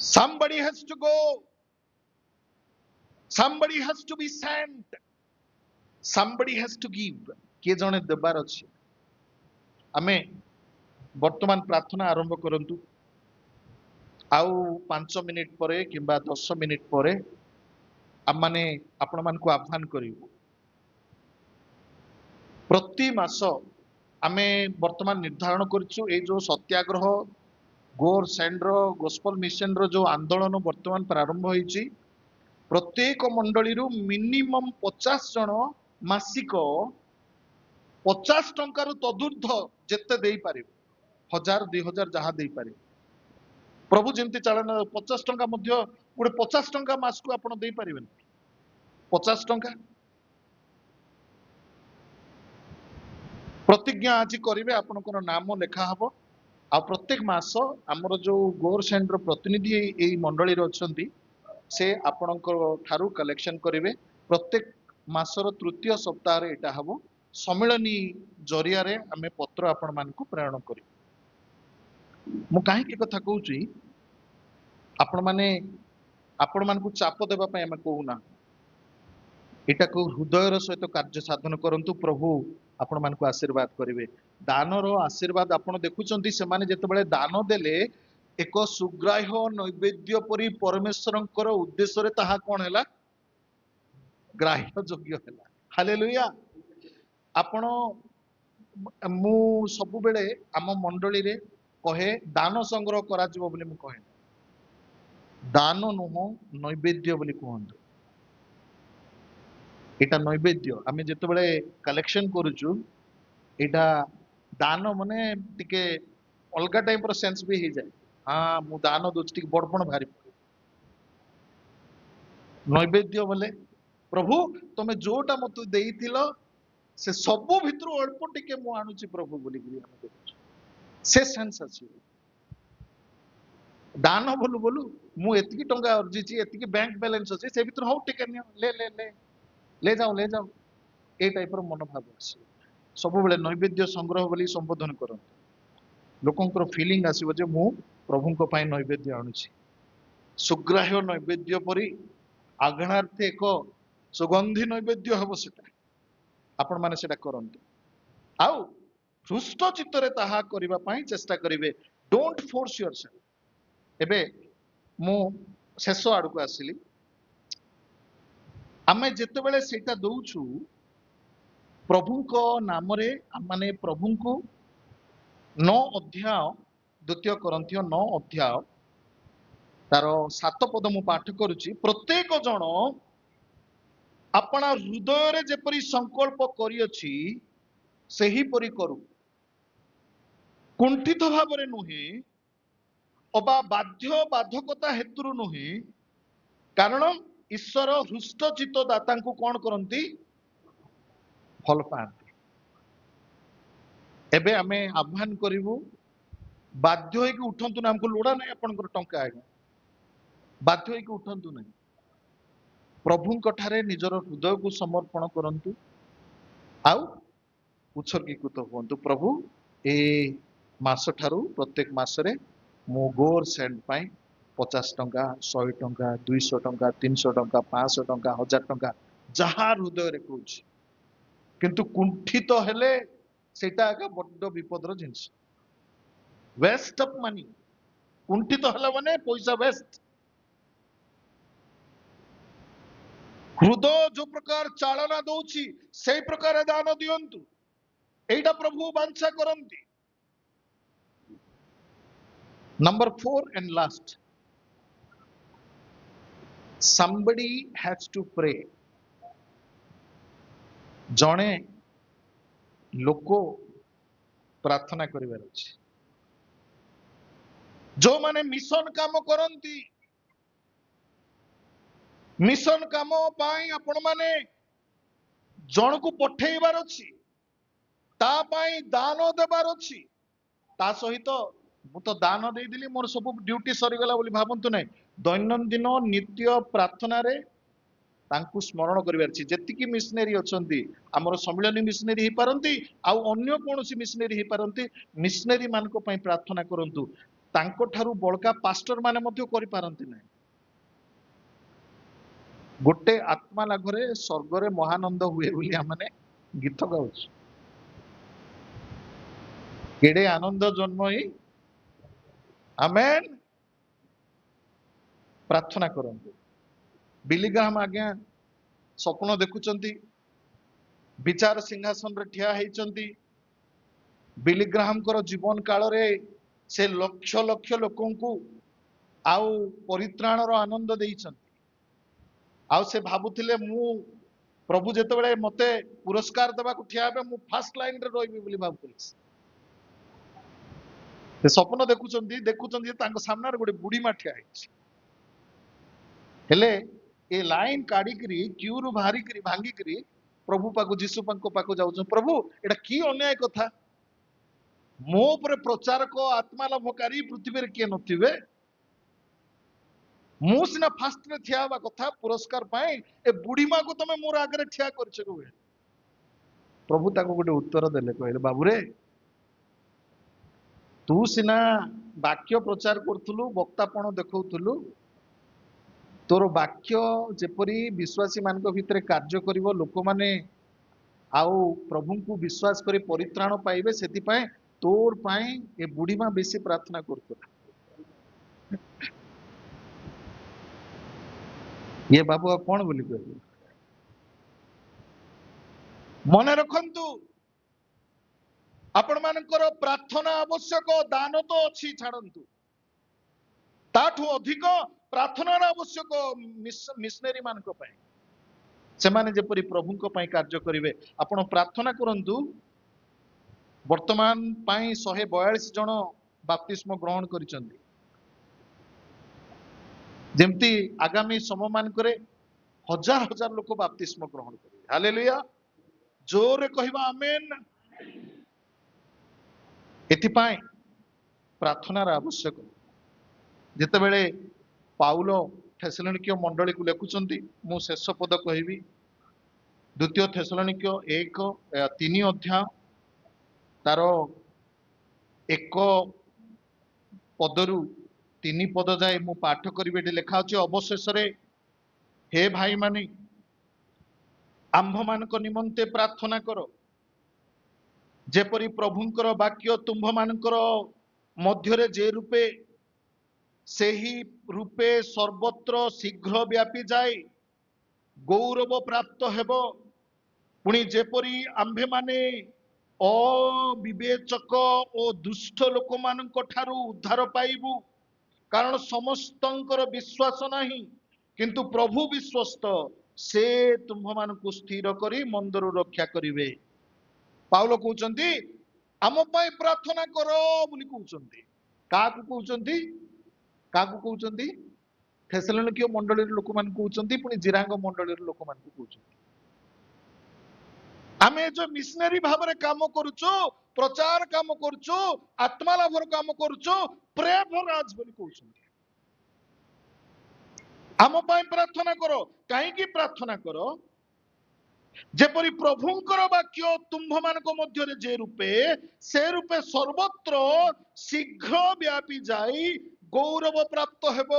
somebody has to go, somebody has to be sent, somebody has to give। କିଏ ଜଣେ ଦେବାର ଅଛି। ଆମେ ବର୍ତ୍ତମାନ ପ୍ରାର୍ଥନା ଆରମ୍ଭ କରନ୍ତୁ। ଆଉ 5 ମିନିଟ୍ ପରେ କିମ୍ବା 10 ମିନିଟ୍ ପରେ ଆମମାନେ ଆପଣମାନଙ୍କୁ ଆହ୍ୱାନ କରିବୁ। ପ୍ରତି ମାସ ଆମେ ବର୍ତ୍ତମାନ ନିର୍ଦ୍ଧାରଣ କରିଛୁ, ଏଇ ଯୋଉ ସତ୍ୟାଗ୍ରହ ଗୋର ସେଣ୍ଡର ଗୋସ୍ପଲ ମିଶନର ଯୋଉ ଆନ୍ଦୋଳନ ବର୍ତ୍ତମାନ ପ୍ରାରମ୍ଭ ହେଇଛି, ପ୍ରତ୍ୟେକ ମଣ୍ଡଳୀରୁ ମିନିମମ୍ 50 ଜଣ ମାସିକ 50 ଟଙ୍କାରୁ ତଦୁର୍ଦ୍ଧ ଯେତେ ଦେଇପାରିବେ, 1000, 2000 ଯାହା ଦେଇପାରିବେ। ପ୍ରଭୁ ଯେମିତି ଚାଳନା 50 ଟଙ୍କା ମଧ୍ୟ ଗୋଟେ 50 ଟଙ୍କା ମାସକୁ ଆପଣ ଦେଇପାରିବେନି। 50 ଟଙ୍କା ପ୍ରତିଜ୍ଞା ଆଜି କରିବେ, ଆପଣଙ୍କର ନାମ ଲେଖା ହବ आ प्रत्येक मास आमर जो गोर सेंटर प्रतिनिधि एई मंडली रे अछंती से आपणकर ठारू कलेक्शन करेंगे प्रत्येक मासर तृतीय सप्ताह रे एटा हबो सम्मिलनी जरिया रे आमे पत्र आपण मानकु प्रेरण करी मु काहे की कथा कहूची आपण माने आपण मानकु चाप देबा पय आमे कहूना एटा को हृदयर सहित कार्य साधन करंतु प्रभु आपण मानकु आशीर्वाद करिवे दानर आशीर्वाद आपण देखुचंती से माने जेतेबेले दान देले एक सुग्राह्य नैवेद्य परि परमेश्वरंकर उद्देश्य रे ताहा कोन हैला ग्राह्य योग्य हैला हालेलुया आपण मु सब बेले आम मंडली रे कहे दान संग्रह करा जिवो बोली मु कहे दान नुह नैवेद्य बोली कहंतु एटा नैवेद्य आमे जेतेबेले कलेक्शन करूछु एटा दान माने टिके अलगा टाइप रो सेंस भी हो जाए हाँ मु दान दोच टिके बड़पण भारी नैवेद्य बोले प्रभु तमे जोटा मते देइथिलो से सबु भितरु अल्प टिके मु आनुची प्रभु बोली गिरी हम देखछु से सेंस अछि दान बोलु बोलु मु एतिकी टंगा अर्जिची एतिकी बैंक बैलेंस अछि से भितर हो टिके नियो ले जाओ ए टाइप रो मनोभाव अछि सब बेले नैवेद्य संग्रह बोली संबोधन करंत लोकंकर फीलिंग आसीबो जे मु प्रभुंक पय नैवेद्य आनुची सुग्राह्य नैवेद्य परि आघणार्थे एक सुगंधी नैवेद्य हबो सेटा आपण माने सेटा करंतु आउ हृष्ट चित्तरे ताहा करिबा पय चेष्टा करिवे डोंट फोर्स योरसेल्फ एबे मु शेष आडको आसिली आमे जेतेबेले सेटा दउछु प्रभुंक नाम रे माने प्रभुंको 9 अध्याय द्वितीय करंथियो 9 अध्याय तार 7 पद मु पाठ करूची प्रत्येक जन अपना हृदय रे जेपरि संकल्प करियछि सेही परि करू कुंठित भावरे नुहे अबा बाध्य बाधकता हेतुरु नुहे कारण ईश्वर हृष्ट चित्त दाता को कौन करती भल पाती एबे आमे आह्वान करिवु बाध्य होइकि उठंतु ना हमको लोड़ा नहीं आपनकर टंका आज्ञा बाध्य होइकि उठंतु नहीं प्रभुंक ठारे निजर हृदय को समर्पण करंतु आउ उत्सर्गीकृत हुंतु प्रभु ए मास ठारू प्रत्येक मासरे मो गोर सेंड पाई 50 टंका 100 टंका 200 टंका 300 टंका 500 टंका 1000 टंका जहा हृदय रे कहूची किंतु कुंठित हेले सेटा का बड्ड विपदर जिंस वेस्ट ऑफ मनी कुंठित हला माने पैसा वेस्ट हृदय जो प्रकार चालना दउची से प्रकार दान दियंतु एटा प्रभु वांछा करंती number 4 and last somebody has to pray जणे लोको प्रार्थना करिवार अछि जो माने मिशन काम करंती मिशन काम पाई आपण माने जण को पठेइबार अछि ता पाई दान देबार अछि ता सहित मु तो दान दे दिली मोर सब ड्यूटी सरी गला बोली भाबंतु नै दैनंदिन नित्य प्रार्थना रे तांकु स्मरण करिवार अछि जेतिकी मिशनरी अछंती हमर सम्मिलनी मिशनरी ही पारंती आ अन्य कोनोसी मिशनरी ही पारंती मिशनरी मान को पई प्रार्थना करंतु तांको ठारू बळका पास्टर माने मध्य करि पारंती नै गोटे आत्मा लाभरे स्वर्ग रे महानंद हुए बोली हमने गीत गाउछ केडे आनंद जन्म ही आमेन प्रार्थना करंतु बिलिग्राम आज्ञा स्वप्न देखुचंती विचार सिंहासन रे ठिया हेचंती बिलिग्राम कर जीवन काल रे से लक्ष लक्ष लोकों को आउ परित्राण रो आनंद देइछंती आउ से भाबुथिले मु प्रभु जेते बेले मते पुरस्कार देबा को ठिया बे मु फर्स्ट लाइन रे रोइबी बोली भाबुथिले से स्वप्न देखुचंती तांको सामने रे गोटे बुढ़ी मा ठिया हेछि हेले ए लाइन काढ़ी करी क्यू रु बाहरी करी भांगी करी प्रभु पाको जीसु पाको पाको जाउछ प्रभु एटा की अन्याय कथा ମୋ ଉପରେ ପ୍ରଚାରକ ଆତ୍ମା ଲାଭକାରୀ ପୃଥିବୀରେ କିଏ ନଥିବେ? ମୁଁ ସିନା ଫାଷ୍ଟରେ ଠିଆ ହେବା କଥା ପୁରସ୍କାର ପାଇଁ, ଏ ବୁଢୀ ମାକୁ ତମେ ମୋର ଆଗରେ ଠିଆ କରିଛ କେବେ? ପ୍ରଭୁ ତାକୁ ଗୋଟେ ଉତ୍ତର ଦେଲେ, କହିଲେ ବାବୁରେ, ତୁ ସିନା ବାକ୍ୟ ପ୍ରଚାର କରୁଥିଲୁ, ବକ୍ତାପଣ ଦେଖଉଥିଲୁ, ତୋର ବାକ୍ୟ ଯେପରି ବିଶ୍ୱାସୀ ମାନଙ୍କ ଭିତରେ କାର୍ଯ୍ୟ କରିବ, ଲୋକମାନେ ଆଉ ପ୍ରଭୁଙ୍କୁ ବିଶ୍ୱାସ କରି ପରିତ୍ରାଣ ପାଇବେ, ସେଥିପାଇଁ ତୋର ପାଇଁ ଏ ବୁଢୀ ମା ବେଶୀ ପ୍ରାର୍ଥନା କରୁଥିଲା। ଇଏ ବାବୁ ଆଉ କଣ ବୋଲି କହିବେ? ମନେ ରଖନ୍ତୁ, ଆପଣ ମାନଙ୍କର ପ୍ରାର୍ଥନା ଆବଶ୍ୟକ, ଦାନ ତ ଅଛି ଛାଡନ୍ତୁ, ତାଠୁ ଅଧିକ ପ୍ରାର୍ଥନାର ଆବଶ୍ୟକ ମିଶନେରୀ ମାନଙ୍କ ପାଇଁ, ସେମାନେ ଯେପରି ପ୍ରଭୁଙ୍କ ପାଇଁ କାର୍ଯ୍ୟ କରିବେ। ଆପଣ ପ୍ରାର୍ଥନା କରନ୍ତୁ। ବର୍ତ୍ତମାନ ପାଇଁ 142 ଜଣ ବାପ୍ତିସ୍ମ ଗ୍ରହଣ କରିଛନ୍ତି, ଯେମିତି ଆଗାମୀ ସମୟ ମାନଙ୍କରେ ହଜାର ହଜାର ଲୋକ ବାପ୍ତିସ୍ମ ଗ୍ରହଣ କରିବେ। ହାଲେଲୁୟା, ଜୋରରେ କହିବା ଆମେନ। ଏଥିପାଇଁ ପ୍ରାର୍ଥନାର ଆବଶ୍ୟକ। ଯେତେବେଳେ ପାଉଲ ଥେସଲୋନିକୀୟ ମଣ୍ଡଳୀକୁ ଲେଖୁଛନ୍ତି, ମୁଁ ଶେଷ ପଦ କହିବି, 2 ଥେସଲୋନିକୀୟ 1:3 ଅଧ୍ୟାୟ ତାର 1 ପଦରୁ 3 ପଦ ଯାଏ ମୁଁ ପାଠ କରିବି। ଏଠି ଲେଖା ଅଛି, ଅବଶେଷରେ ହେ ଭାଇମାନେ, ଆମ୍ଭମାନଙ୍କ ନିମନ୍ତେ ପ୍ରାର୍ଥନା କର, ଯେପରି ପ୍ରଭୁଙ୍କର ବାକ୍ୟ ତୁମ୍ଭମାନଙ୍କର ମଧ୍ୟରେ ଯେ ରୂପେ ସେହି ରୂପେ ସର୍ବତ୍ର ଶୀଘ୍ର ବ୍ୟାପି ଯାଇ ଗୌରବ ପ୍ରାପ୍ତ ହେବ, ପୁଣି ଯେପରି ଆମ୍ଭେମାନେ ଅବିବେଚକ ଓ ଦୁଷ୍ଟ ଲୋକମାନଙ୍କ ଠାରୁ ଉଦ୍ଧାର ପାଇବୁ। କାରଣ ସମସ୍ତଙ୍କର ବିଶ୍ୱାସ ନାହିଁ, କିନ୍ତୁ ପ୍ରଭୁ ବିଶ୍ୱସ୍ତ, ସେ ତୁମ୍ଭମାନଙ୍କୁ ସ୍ଥିର କରି ମନ୍ଦରୁ ରକ୍ଷା କରିବେ। ପାଉଲ କହୁଛନ୍ତି ଆମ ପାଇଁ ପ୍ରାର୍ଥନା କର ବୋଲି କହୁଛନ୍ତି। କାହାକୁ କହୁଛନ୍ତି? କାହାକୁ କହୁଛନ୍ତି? ଥେସଲୋନିକୀୟ ମଣ୍ଡଳୀର ଲୋକମାନଙ୍କୁ କହୁଛନ୍ତି, ପୁଣି ଜିରାଙ୍ଗ ମଣ୍ଡଳୀର ଲୋକମାନଙ୍କୁ କହୁଛନ୍ତି। ଆମେ ଯୋଉ ମିଶନାରୀ ଭାବରେ କାମ କରୁଛୁ, ପ୍ରଚାର କାମ କରୁଛୁ, ଆତ୍ମା ଲାଭର କାମ କରୁଛୁ, ପ୍ରେ ଫର ଆଜ ବୋଲି କହୁଛନ୍ତି। ଆମ ପାଇଁ ପ୍ରାର୍ଥନା କର। କାହିଁକି ପ୍ରାର୍ଥନା କର? ଯେପରି ପ୍ରଭୁଙ୍କର ବାକ୍ୟ ତୁମ୍ଭମାନଙ୍କ ମଧ୍ୟରେ ଯେ ରୂପେ, ସେ ରୂପେ ସର୍ବତ୍ର ଶୀଘ୍ର ବ୍ୟାପି ଯାଇ ଗୌରବ ପ୍ରାପ୍ତ ହେବ।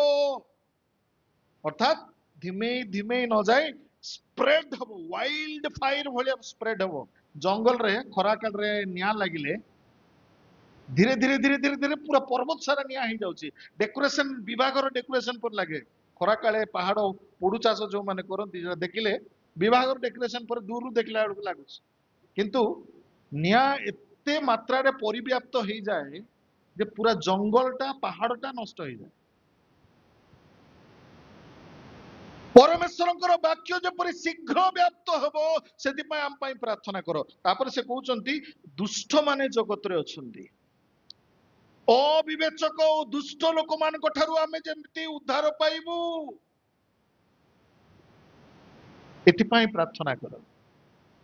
ଅର୍ଥାତ୍ ଧିମେଇ ଧିମେଇ ନ ଯାଇ ସ୍ପ୍ରେଡ ହବ, ୱାଇଲ୍ଡ ଫାୟାର ଭଳିଆ ସ୍ପ୍ରେଡ ହବ। ଜଙ୍ଗଲରେ ଖରା କାଳରେ ନିଆଁ ଲାଗିଲେ ଧୀରେ ଧୀରେ ଧୀରେ ଧୀରେ ଧୀରେ ପୁରା ପର୍ବତ ସାରା ନିଆଁ ହେଇଯାଉଛି। ଡେକୋରେସନ ବିଭାଗର ଡେକୋରେସନ ପରେ ଲାଗେ। ଖରା କାଳେ ପାହାଡ ପୋଡୁ ଚାଷ ଯୋଉମାନେ କରନ୍ତି, ଦେଖିଲେ ବିଭାଗର ଡେକୋରେସନ ପରେ ଦୂରରୁ ଦେଖିଲା ବେଳକୁ ଲାଗୁଛି। କିନ୍ତୁ ନିଆଁ ଏତେ ମାତ୍ରାରେ ପରିବ୍ୟାପ୍ତ ହେଇଯାଏ ଯେ ପୁରା ଜଙ୍ଗଲଟା, ପାହାଡଟା ନଷ୍ଟ ହେଇଯାଏ। ପରମେଶ୍ୱରଙ୍କର ବାକ୍ୟ ଯେପରି ଶୀଘ୍ର ବ୍ୟାପ୍ତ ହେବ, ସେଥିପାଇଁ ଆମ ପାଇଁ ପ୍ରାର୍ଥନା କର। ତାପରେ ସେ କହୁଛନ୍ତି, ଦୁଷ୍ଟମାନେ ଜଗତରେ ଅଛନ୍ତି, ଅବିବେଚକ ଓ ଦୁଷ୍ଟ ଲୋକମାନଙ୍କ ଠାରୁ ଆମେ ଯେମିତି ଉଦ୍ଧାର ପାଇବୁ, ଏଥିପାଇଁ ପ୍ରାର୍ଥନା କର।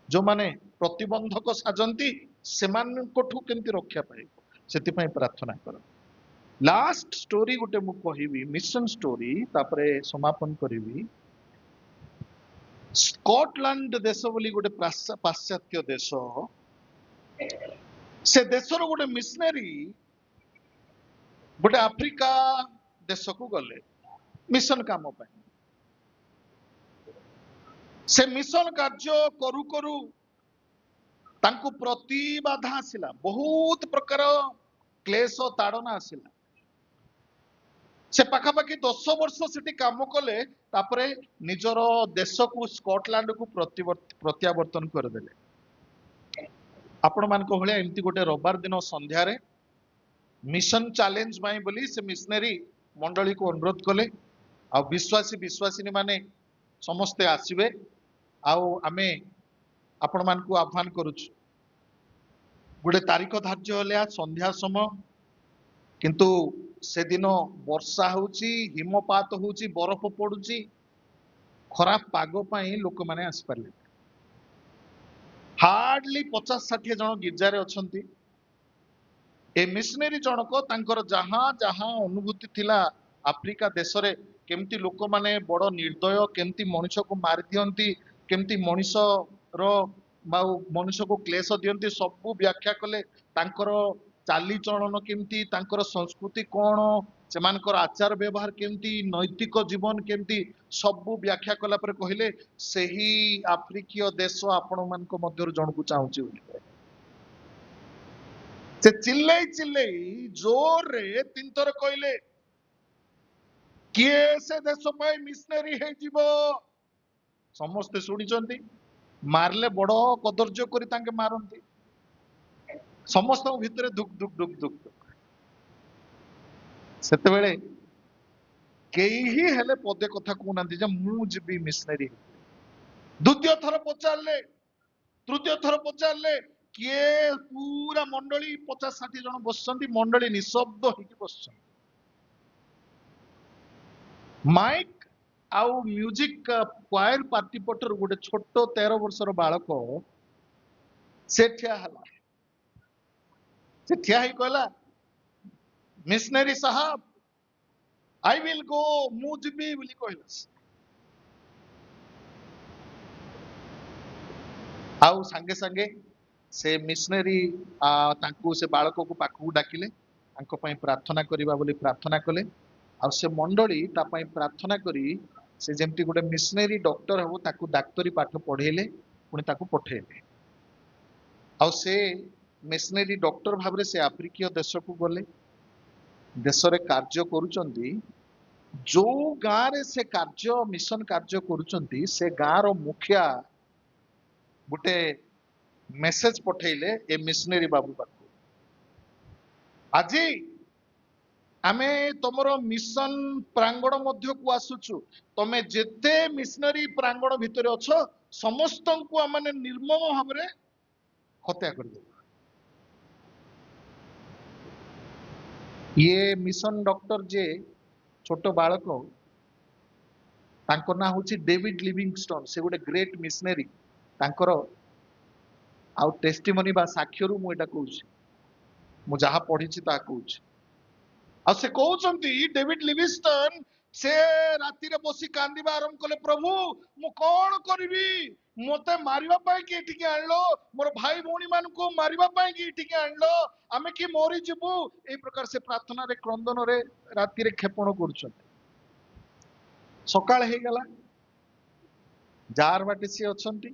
ଯୋଉମାନେ ପ୍ରତିବନ୍ଧକ ସାଜନ୍ତି, ସେମାନଙ୍କଠୁ କେମିତି ରକ୍ଷା ପାଇବ, ସେଥିପାଇଁ ପ୍ରାର୍ଥନା କର। ଲାଷ୍ଟ ଷ୍ଟୋରି ଗୋଟେ ମୁଁ କହିବି, ମିଶନ ଷ୍ଟୋରି, ତାପରେ ସମାପନ କରିବି। ସ୍କଟଲ୍ୟାଣ୍ଡ ଦେଶ ବୋଲି ଗୋଟେ ପାଶ୍ଚାତ୍ୟ ଦେଶ, ସେ ଦେଶର ଗୋଟେ ମିଶନାରୀ ଗୋଟେ ଆଫ୍ରିକା ଦେଶକୁ ଗଲେ ମିଶନ କାମ ପାଇଁ। ସେ ମିଶନ କାର୍ଯ୍ୟ କରୁ କରୁ ତାଙ୍କୁ ପ୍ରତିବାଧା ଆସିଲା, ବହୁତ ପ୍ରକାର କ୍ଲେଶ ତାଡନା ଆସିଲା। ସେ ପାଖାପାଖି 10 ବର୍ଷ ସେଠି କାମ କଲେ, ତାପରେ ନିଜର ଦେଶକୁ ସ୍କଟଲ୍ୟାଣ୍ଡକୁ ପ୍ରତ୍ୟାବର୍ତ୍ତନ କରିଦେଲେ। ଆପଣ ମାନଙ୍କ ଭଳିଆ ଏମିତି ଗୋଟେ ରବିବାର ଦିନ ସନ୍ଧ୍ୟାରେ ମିଶନ ଚ୍ୟାଲେଞ୍ଜ ପାଇଁ ବୋଲି ସେ ମିଶନାରୀ ମଣ୍ଡଳୀକୁ ଅନୁରୋଧ କଲେ, ଆଉ ବିଶ୍ୱାସିନୀ ମାନେ ସମସ୍ତେ ଆସିବେ, ଆଉ ଆମେ ଆପଣ ମାନଙ୍କୁ ଆହ୍ୱାନ କରୁଛୁ। ଗୋଟେ ତାରିଖ ଧାର୍ଯ୍ୟ ହେଲା ସନ୍ଧ୍ୟା ସମୟ, କିନ୍ତୁ ସେଦିନ ବର୍ଷା ହଉଛି, ହିମପାତ ହଉଛି, ବରଫ ପଡୁଛି। ଖରାପ ପାଗ ପାଇଁ ଲୋକମାନେ ଆସିପାରିଲେ। ହାର୍ଡଲି 50-60 ଜଣ ଗିର୍ଜାରେ ଅଛନ୍ତି, ए मिशनरी जनक तांकर जहां जहां अनुभूति थिला आफ्रिका देश रे केमती लोक माने बड़ निर्दय केमती मनुष्य को मार दियंती केमती मनुष्य रो मनुष्य को क्लेश दियंती सब व्याख्या कले तांकर चाली चलन केमती तांकर संस्कृति कोन सेमानकर आचार व्यवहार केमती नैतिक जीवन केमती सब व्याख्या कला पर कहले सही आफ्रिकीय देश आपण मानक मध्य जन को चाहूची बोली कहले। से चिल्लई चिल्लई जोर रे तीन थर कहले किए से देश पाई मिशनरी हे जीवो समस्ते शुणी मारले बड़ कदर्य करी तांके मारंती समस्त भितर दुख दुख दुख दुख दुख सेते बेले केही हेले पदे कथा कहना जे मु जीवी मिशनरी द्वितीय थर पचारे तृतीय थर पचारे किए पूरा मंडली 50-60 जन बस मंडली निशब्द होगी बस माइक आउ म्यूजिक क्वायर पार्टी पटर गोटे छोट 13 वर्षर बालक से ठिया हला से ठिया ही कहला मिशनरी साहब आई विल गो मु जीवी बोली कहला आउ संगे संगे से मिशनरी तांकु से बालक को पाखु डाकिले तांको पई प्रार्थना करिबा बोली प्रार्थना कले आ से मंडली ता पई प्रार्थना करी से जेमती गोटे मिशनरी डॉक्टर हो ताकु डाक्तरी पाठ पढ़ेले पुणी ताकु पठेले आ से मिशनरी डॉक्टर भाबरे से आफ्रिकीय देश को गले देश रे कार्य करूचंदी जो गाँ रे से कार्य मिशन कार्य करूचंदी से गाँ रो मुखिया गोटे मेसेज पठेले ए मिशनरी बाबू पाखु आज आमे तमरो मिशन प्रांगण मध्य को आसुचु तमे जेते मिशनरी प्रांगण भितर अछ समस्त को माने निर्मम भाबरे हत्या कर दे। ये मिशन डॉक्टर जे छोट बालक तांको ना होची डेविड लिविंगस्टोन से गोटे ग्रेट मिशनरी तांकर आउ टेस्टिमनी बा साक्ष्यरु मु एटा कहूची मु जहा पढ़िछि ता कहूची आ से कहउचंती डेविड लिविंगस्टोन से राति रे बसी कांदीबा आरंभ कले प्रभु मु कोन करबी मते मारिबा पाई कि एठिके आनलो मोर भाई भौणी मान को मारिबा पाई कि एठिके आनलो आमे कि मरि जिबु ए प्रकार से प्रार्थना रे क्रंदन रे राति रे खेपण करूचंती सकाळ हे गला जार बाटे से अछंती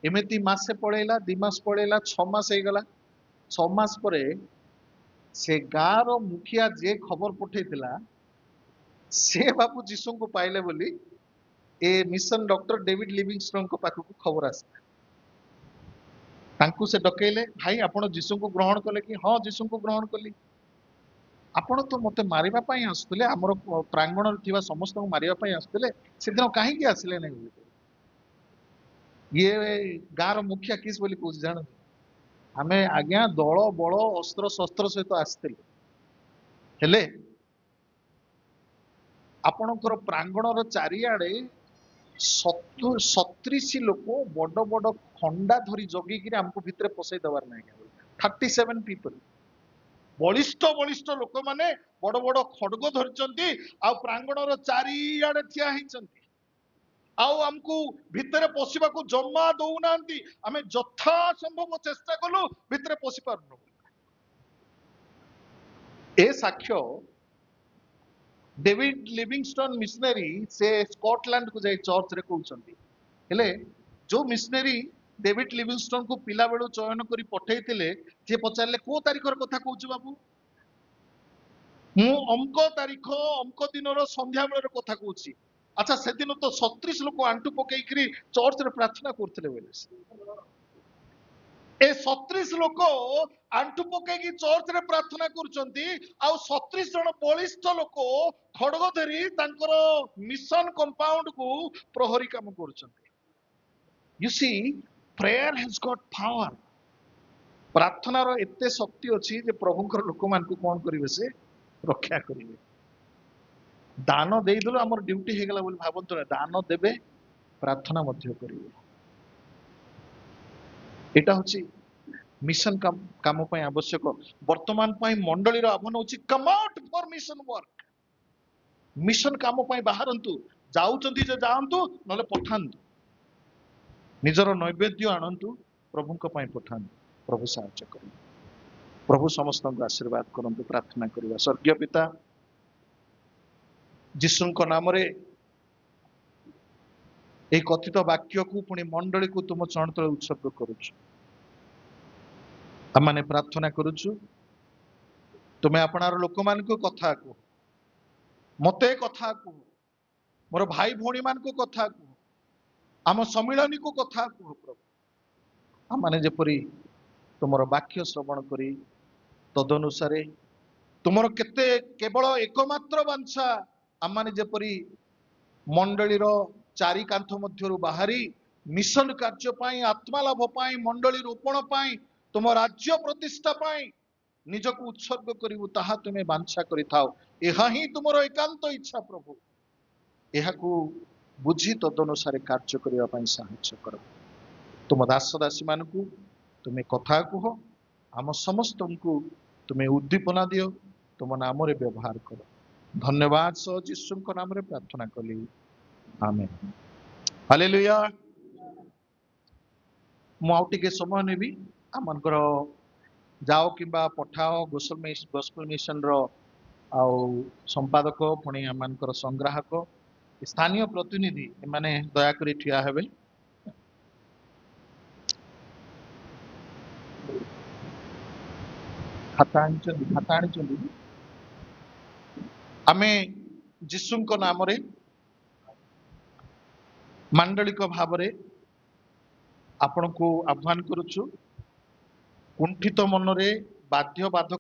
एमती मासे पड़ेला 2 मास पड़ेला 6 मास हो गला 6 मास परे से गाँ रो मुखिया जे खबर पठेइतिला से बाबू जीसु को पाइले बोली ए मिशन डॉक्टर डेविड लिविंगस्टोन को पाखु खबर आसा तांकु से डकेले भाई आपण जीसु को ग्रहण कले कि हां जीसु को ग्रहण कली आपण तो मते मारिबा पई आसुले हमर प्रांगण रे थिबा समस्त को मारिबा पई आसुले सेदिन काहे कि आसिले नै ये गाँव मुखिया किस बोली कह जान आमे आज्ञा दल बल अस्त्र शस्त्र सहित आसते हेले आपणकर प्रांगणर चारिआडे 37 लोक बड़ बड़ खंडा धरी जगिकी आमको भितर पसई देवार ना 37 पीपल बलिष्ठ बलिष्ठ लोक माने बड़ बड़ खड़ग धरिचंती आ प्रांगणर चारिआडे ठिया होइचंती आउ हमको भितर पशिबा को जमा दउनांती आमे जथा संभव चेष्टा कलु भितर पशि पारनु ए साक्ष्य डेविड लिविंगस्टोन मिशनरी से स्कॉटलैंड को जाई चर्च रे कहउचंती हेले जो मिशनरी डेविड लिविंगस्टोन को पिला बेलु चयन करी पठेइतिले जे पचारले को तारिखर कथा कहउछु बाबू मु अमको तारिख अमको दिनर संध्या बेलर कथा कहउची अच्छा से दिन तो 36 लोक आंटू पकईकरी चर्च रे प्रार्थना करथिले बोले ए 36 लोक आंटू पकईकी चर्च रे प्रार्थना करचंती आ 37 जन बलिष्ठ लोक खड़ग धरी तांकर मिशन कंपाउंड को प्रहरी काम करचंती you see prayer has got power प्रार्थना रो एते शक्ति अछि जे प्रभुकर लोक मान को कोन करिवे से रक्षा करिवे दान देदेलु आमर ड्यूटी हो गला बोली भावतु दान देबे प्रार्थना मध्य करिवे एटा होची मिशन काम आवश्यक वर्तमान मंडलीर आह्वान होची come out for mission work mission काम बाहरंतु जाउचंती जे जाआंतु नले पठांतु निजर नैवेद्य आणंतु प्रभुଙ୍କ ପାଇଁ पठांतु प्रभु साहाय्य करू प्रभु समस्त आशीर्वाद करंतु प्रार्थना करिवा स्वर्गीय पिता जीशुଙ୍କ नामरे ए कथित वाक्य को पुणी मंडली को तुम चरण तले उत्सर्ग करूछु आमाने प्रार्थना करूछु तुम्हें आपणार लोक मान को कथा को मते कथा को मोर भाई भौणी मान को कथा को आम सम्मिलनी को कथा को प्रभु आमाने जेपरी तुमर वाक्य श्रवण करी तदनुसारे तुमर केते केवल एकमात्र वांछा आमाने जेपरी मंडलीर चारि कांथ मध्यरु बाहरी मिशन कार्य पाई आत्मा लाभ पाई मंडली रोपण पाई तुम राज्य प्रतिष्ठा पाई निजक उत्सर्ग करिवु ताहा तुमे वांछा करिथाओ एहा ही तुमर एकांत इच्छा प्रभु एहाकू बुझी तदनुसारे कार्य करिवा पाई साहाय्य कर तुम दास दासी मानकू तुमे कथा कह आम समस्त को तुम्हें उद्दीपना दियो तुम नाम रे व्यवहार कर धन्यवाद सह जीशु नाम रे प्रार्थना कली आमेन हालेलुया मु आउ टिके समय नेबी आमनकर जाओ किंबा पठाओ गोस्पेल मिशन रो आउ संपादक पुणी आमनकर संग्राहक स्थानीय प्रतिनिधि माने दया करी ठिया हेबे खाता आनी आमे जीशुଙ୍କ नामरे मांडलिक भाव रे आपण को आह्वान करूछु कुंठित मनरे बाध्य बाधक